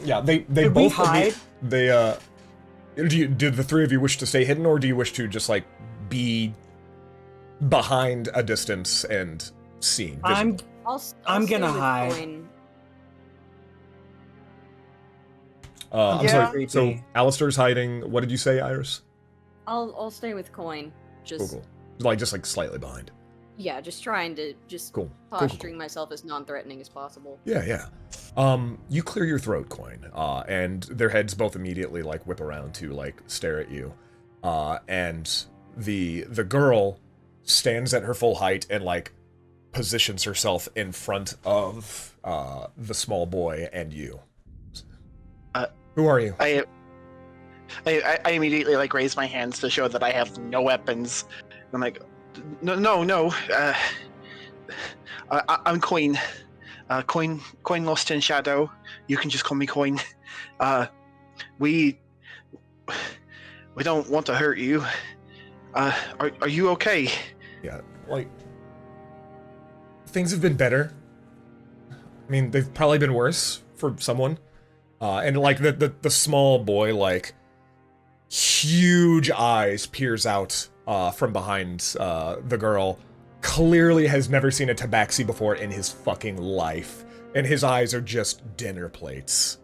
Yeah, they Did both we hide? Did the 3 of you wish to stay hidden, or do you wish to just like be behind a distance and seen? I'm I'll I'm stay gonna with hide. Coin. I'm Yeah. sorry. Creepy. So Alistair's hiding. What did you say, Iris? I'll stay with Coin. Just Cool. Like just like slightly behind. yeah, just trying to Cool. posturing myself as non-threatening as possible. Yeah. You clear your throat, Coin, and their heads both immediately like whip around to like stare at you, and the girl stands at her full height and like positions herself in front of the small boy and you. Who are you? I immediately like raise my hands to show that I have no weapons. I'm like, no. I'm Coin. Coin lost in shadow. You can just call me Coin. We don't want to hurt you. Are you okay? Yeah, like things have been better. I mean, they've probably been worse for someone. And like the small boy, like huge eyes peers out from behind the girl. Clearly has never seen a tabaxi before in his fucking life, and his eyes are just dinner plates.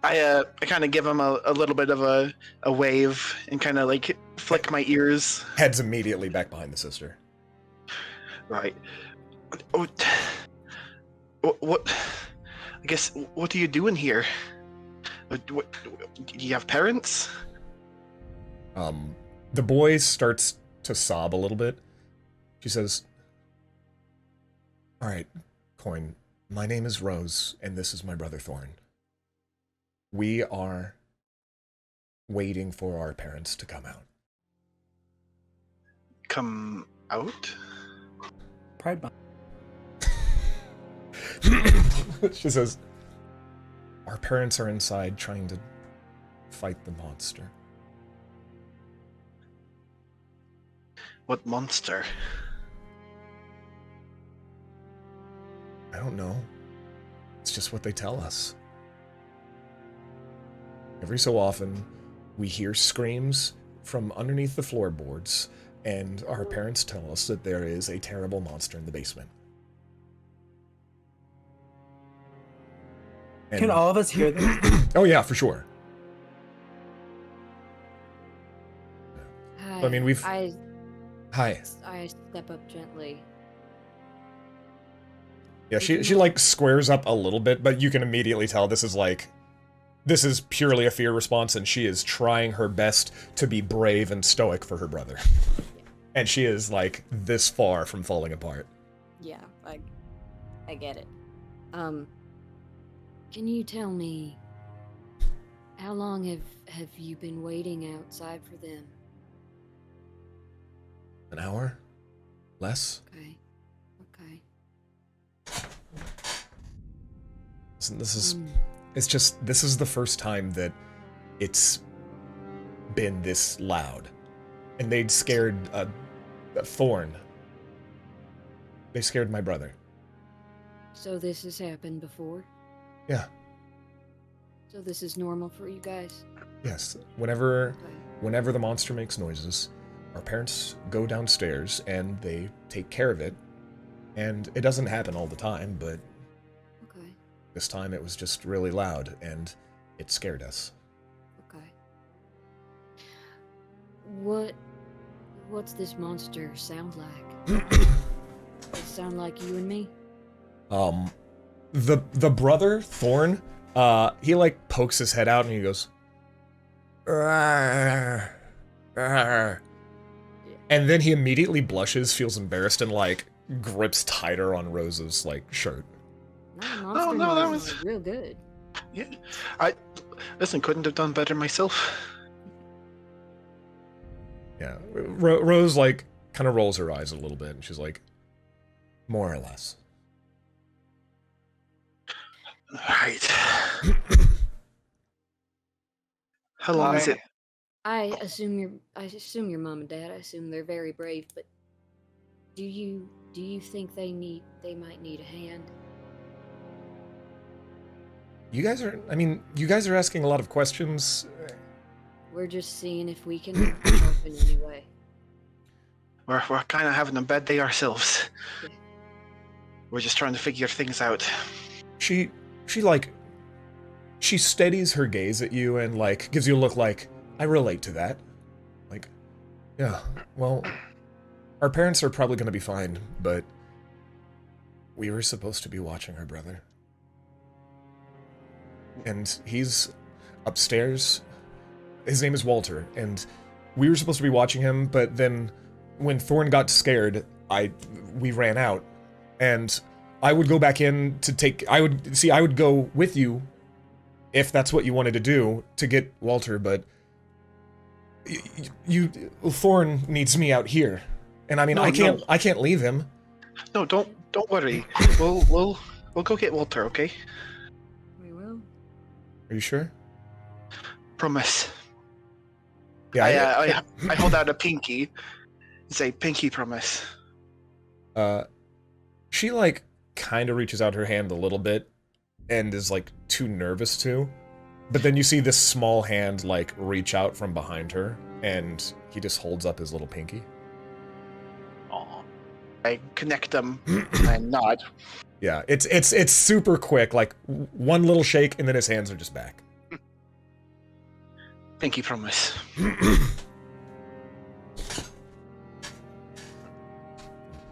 I kind of give him a little bit of a wave and kind of like flick my ears. Heads immediately back behind the sister. Right. What? I guess. What are you doing here? Do you have parents? The boy starts to sob a little bit. She says, "All right, Coin. My name is Rose, and this is my brother Thorn. We are waiting for our parents to come out." Come out? Pride Month. She says, "Our parents are inside trying to fight the monster." What monster? I don't know. It's just what they tell us. Every so often, we hear screams from underneath the floorboards, and our parents tell us that there is a terrible monster in the basement. And- Can all of us hear this? Oh yeah, for sure. Hi. I mean, we've- I Hi. step up gently. Yeah, she like squares up a little bit, but you can immediately tell this is purely a fear response, and she is trying her best to be brave and stoic for her brother. And she is like this far from falling apart. Yeah, I get it. Can you tell me how long have you been waiting outside for them? An hour? Less? Okay. This is the first time that it's been this loud. And they'd scared Thorn. They scared my brother. So this has happened before? Yeah. So this is normal for you guys? Yes. Whenever Okay. the monster makes noises, our parents go downstairs and they take care of it. And it doesn't happen all the time, but Okay. this time it was just really loud and it scared us. Okay. What's this monster sound like? Does it sound like you and me? The brother, Thorn, he like pokes his head out and he goes, "Rawr, rawr." And then he immediately blushes, feels embarrassed, and like grips tighter on Rose's like shirt. No, monster no, that noises was- are real good. Yeah. Listen, couldn't have done better myself. Yeah, Rose like kind of rolls her eyes a little bit, and she's like, "More or less." Right. How long is it? I assume your mom and dad. I assume they're very brave, but do you think they might need a hand? You guys are asking a lot of questions. We're just seeing if we can help in any way. We're kind of having a bad day ourselves. Yeah. We're just trying to figure things out. She steadies her gaze at you and like gives you a look like, "I relate to that." Like, yeah, well, our parents are probably going to be fine, but we were supposed to be watching our brother. And he's upstairs. His name is Walter, and we were supposed to be watching him, but then when Thorn got scared, we ran out. And I would go back in to I would go with you if that's what you wanted to do to get Walter, but Thorn needs me out here. And I mean, No, I can't leave him. No, don't worry. We'll go get Walter, okay? We will. Are you sure? Promise. Yeah, I hold out a pinky. It's a pinky promise. she like kind of reaches out her hand a little bit and is like too nervous to. But then you see this small hand like reach out from behind her, and he just holds up his little pinky. Aw. I connect them and nod. Yeah, it's super quick, like one little shake, and then his hands are just back. Pinky promise.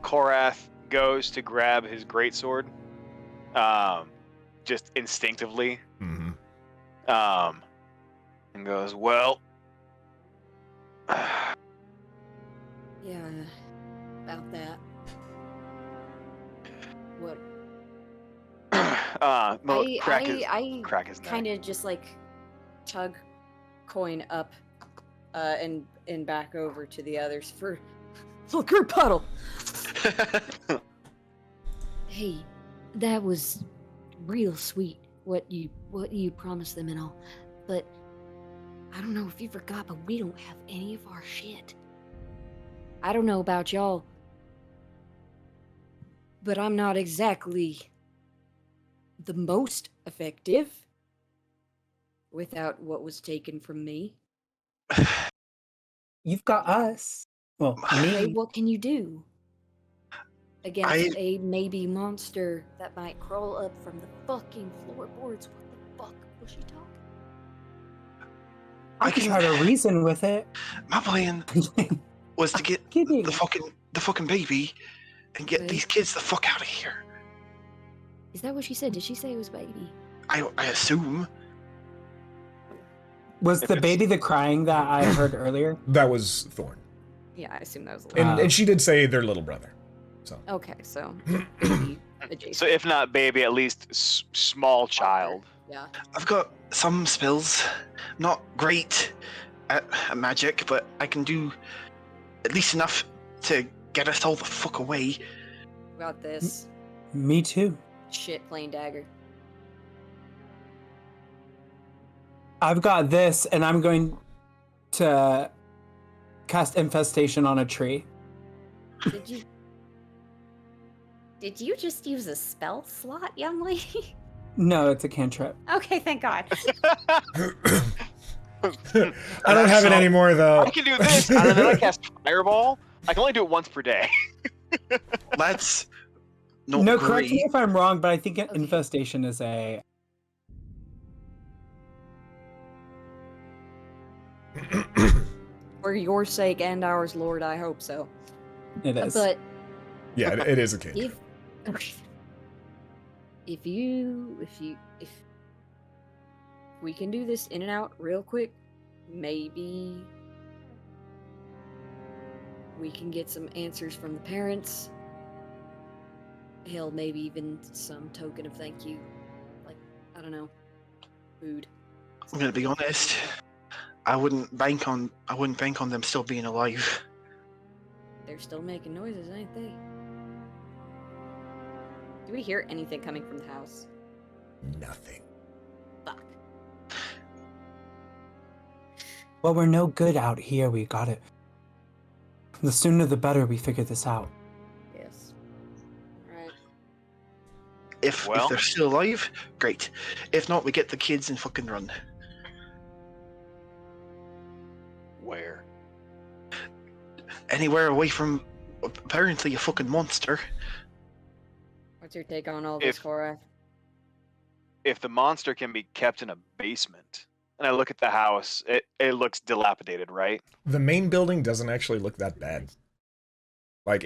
Korath goes to grab his greatsword, just instinctively, Mm-hmm. And goes, well, Yeah, about that. What? crack his neck. Kind of just like tug coin up and back over to the others for little group puddle. Hey, that was real sweet what you promised them and all, but I don't know if you forgot, but we don't have any of our shit. I don't know about y'all, but I'm not exactly the most effective without what was taken from me. You've got us. Well, Hey, me. what can you do against a maybe monster that might crawl up from the fucking floorboards? What the fuck was she talking? I can try to reason with it. My plan was to get Kidding. the fucking baby and get Okay. these kids the fuck out of here. Is that what she said? Did she say it was baby? I assume. Was the baby the crying that I heard earlier? That was Thorn, Yeah, I assume that was a and lot. and she did say their little brother. So Okay, so Baby adjacent. So if not baby, at least small child. Yeah. I've got some spells. Not great at magic, but I can do at least enough to get us all the fuck away. Got this. Me too. Shit, plain dagger. I've got this, and I'm going to cast infestation on a tree. Did you? did you just use a spell slot, young lady? No, it's a cantrip. Okay, thank God. I don't have it anymore though. I can do this, and then I cast Fireball. I can only do it once per day. Let's not No, correct me agree. if I'm wrong, but I think infestation is a. For your sake and ours, Lord, I hope so. It is. But Yeah, it is a cantrip. if we can do this in and out real quick, maybe we can get some answers from the parents. Hell, maybe even some token of thank you. Like, I don't know, food. I'm gonna be honest. I wouldn't bank on them still being alive. They're still making noises, ain't they? Do we hear anything coming from the house? Nothing. Fuck. Well, we're no good out here. We got it. The sooner the better we figure this out. Yes. Right. If Well- they're still alive, great. If not, we get the kids and fucking run. Where? Anywhere away from apparently a fucking monster. What's your take on all this, If- Korath? If the monster can be kept in a basement, and I look at the house, it looks dilapidated, right? The main building doesn't actually look that bad. Like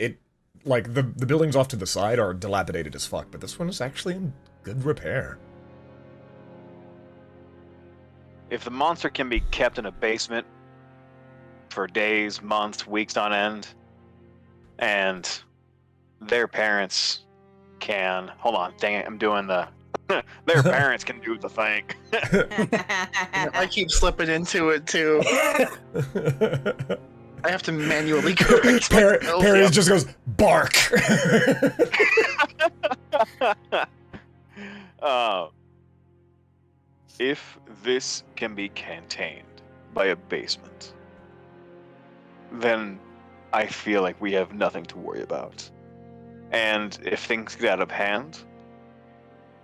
the buildings off to the side are dilapidated as fuck, but this one is actually in good repair. If the monster can be kept in a basement for days, months, weeks on end, and their parents can hold on, dang it, I'm doing the their parents can do the thing. I keep slipping into it too. I have to manually correct myself. Perry just goes, bark! If this can be contained by a basement, then I feel like we have nothing to worry about. And if things get out of hand,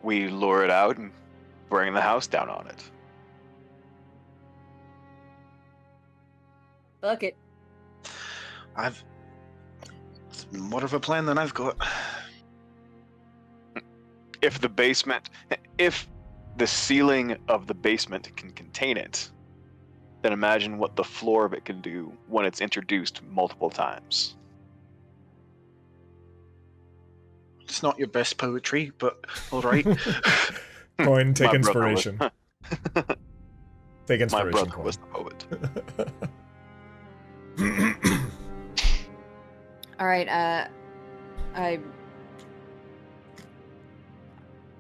we lure it out and bring the house down on it. Fuck it. It's more of a plan than I've got. If the ceiling of the basement can contain it, then imagine what the floor of it can do when it's introduced multiple times. It's not your best poetry, but all right. Coin, take My brother inspiration. Take My inspiration, brother Coin. was the poet. All right. I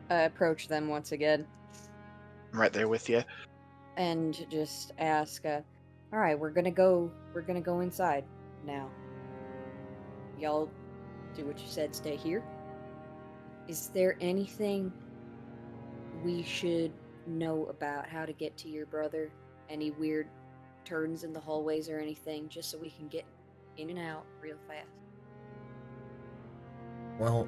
approach them once again I'm right there with you. and just ask, all right, we're gonna go inside now. Y'all do what you said, stay here. Is there anything we should know about how to get to your brother? Any weird turns in the hallways or anything, just so we can get in and out real fast? Well,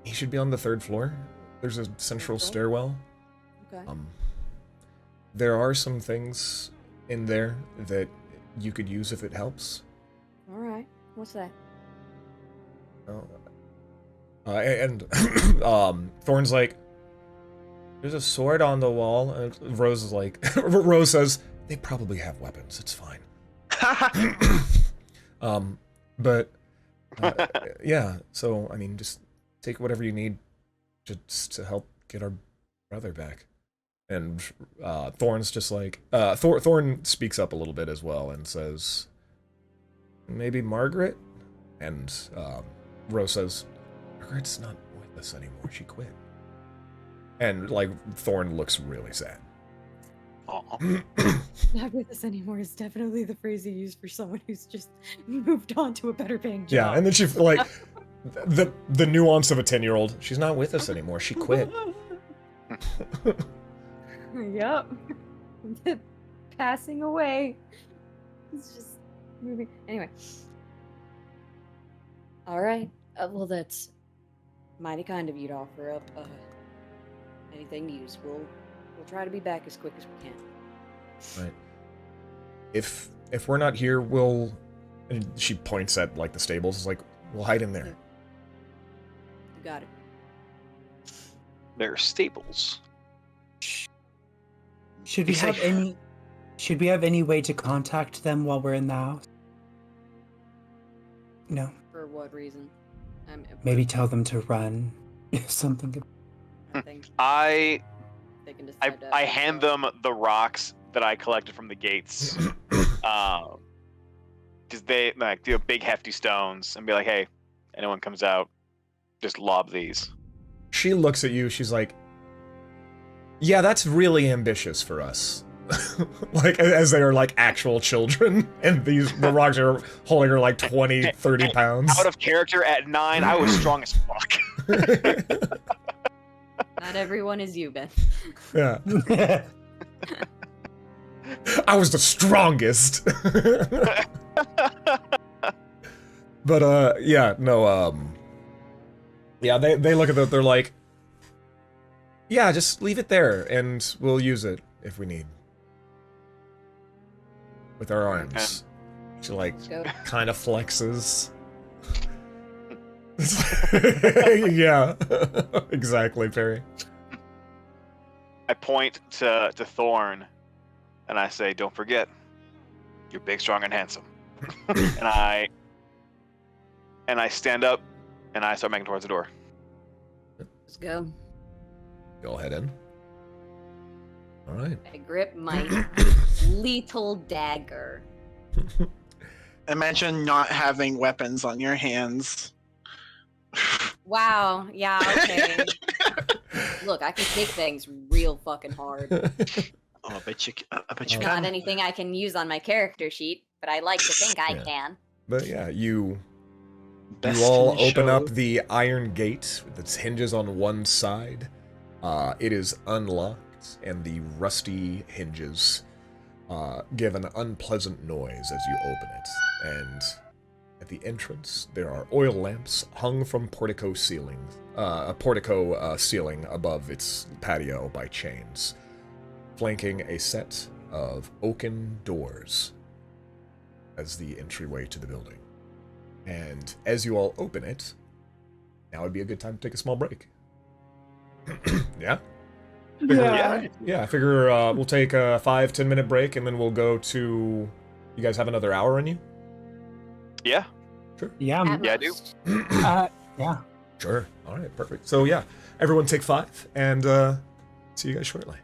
he should be on the 3rd floor. There's a central floor? stairwell. Okay. There are some things in there that you could use if it helps. All right. What's that? And Thorn's like, there's a sword on the wall, and Rose is like, Rose says, they probably have weapons, it's fine. But yeah, so I mean, just take whatever you need just to help get our brother back. And Thorn's just like, Thorn speaks up a little bit as well and says, maybe Margaret? And Rose says, Margaret's not with us anymore, she quit. And like, Thorn looks really sad. Not with us anymore is definitely the phrase you use for someone who's just moved on to a better paying job. Yeah, and then she like the nuance of a 10-year-old. She's not with us anymore. She quit. Yep. Passing away. It's just moving. Anyway. All right. Well, that's mighty kind of you to offer up anything to use. We'll try to be back as quick as we can. Right. If we're not here, we'll. And she points at like the stables. It's like, we'll hide in there. You got it. There are staples. Should we have any way to contact them while we're in the house? No. For what reason? Maybe tell them to run. Something. I think I they can decide. hand them the rocks that I collected from the gates. Because they like do big hefty stones and be like, hey, anyone comes out, just lob these. She looks at you. She's like, yeah, that's really ambitious for us. Like, as they are like actual children, and the rocks are holding her like 20, 30 pounds. Out of character at 9, I was strong as fuck. Not everyone is you, Ben. Yeah. I was the strongest. But yeah, no, yeah, they look at it, they're like, yeah, just leave it there and we'll use it if we need. With our arms. She like kind of flexes. Yeah. Exactly, Pery. I point to Thorn and I say, don't forget, you're big, strong, and handsome. and I stand up and I start making towards the door. Let's go. You all head in. All right. I grip my lethal dagger. Imagine not having weapons on your hands. Wow. Yeah. Okay. Look, I can take things real fucking hard. Oh, I bet you Not can. anything I can use on my character sheet, but I like to think I Yeah. can. But yeah, you Best all in the open show. up the iron gate with its hinges on one side. It is unlocked, and the rusty hinges give an unpleasant noise as you open it, and at the entrance there are oil lamps hung from portico ceilings, a portico ceiling above its patio by chains, flanking a set of oaken doors as the entryway to the building. And as you all open it, now would be a good time to take a small break. Yeah? Yeah, I figure we'll take a 5-10 minute break, and then we'll go to... You guys have another hour on you? Yeah. Sure. Yeah. At Yeah, I do. most. Yeah. Sure. All right, perfect. So yeah, everyone take 5, and see you guys shortly.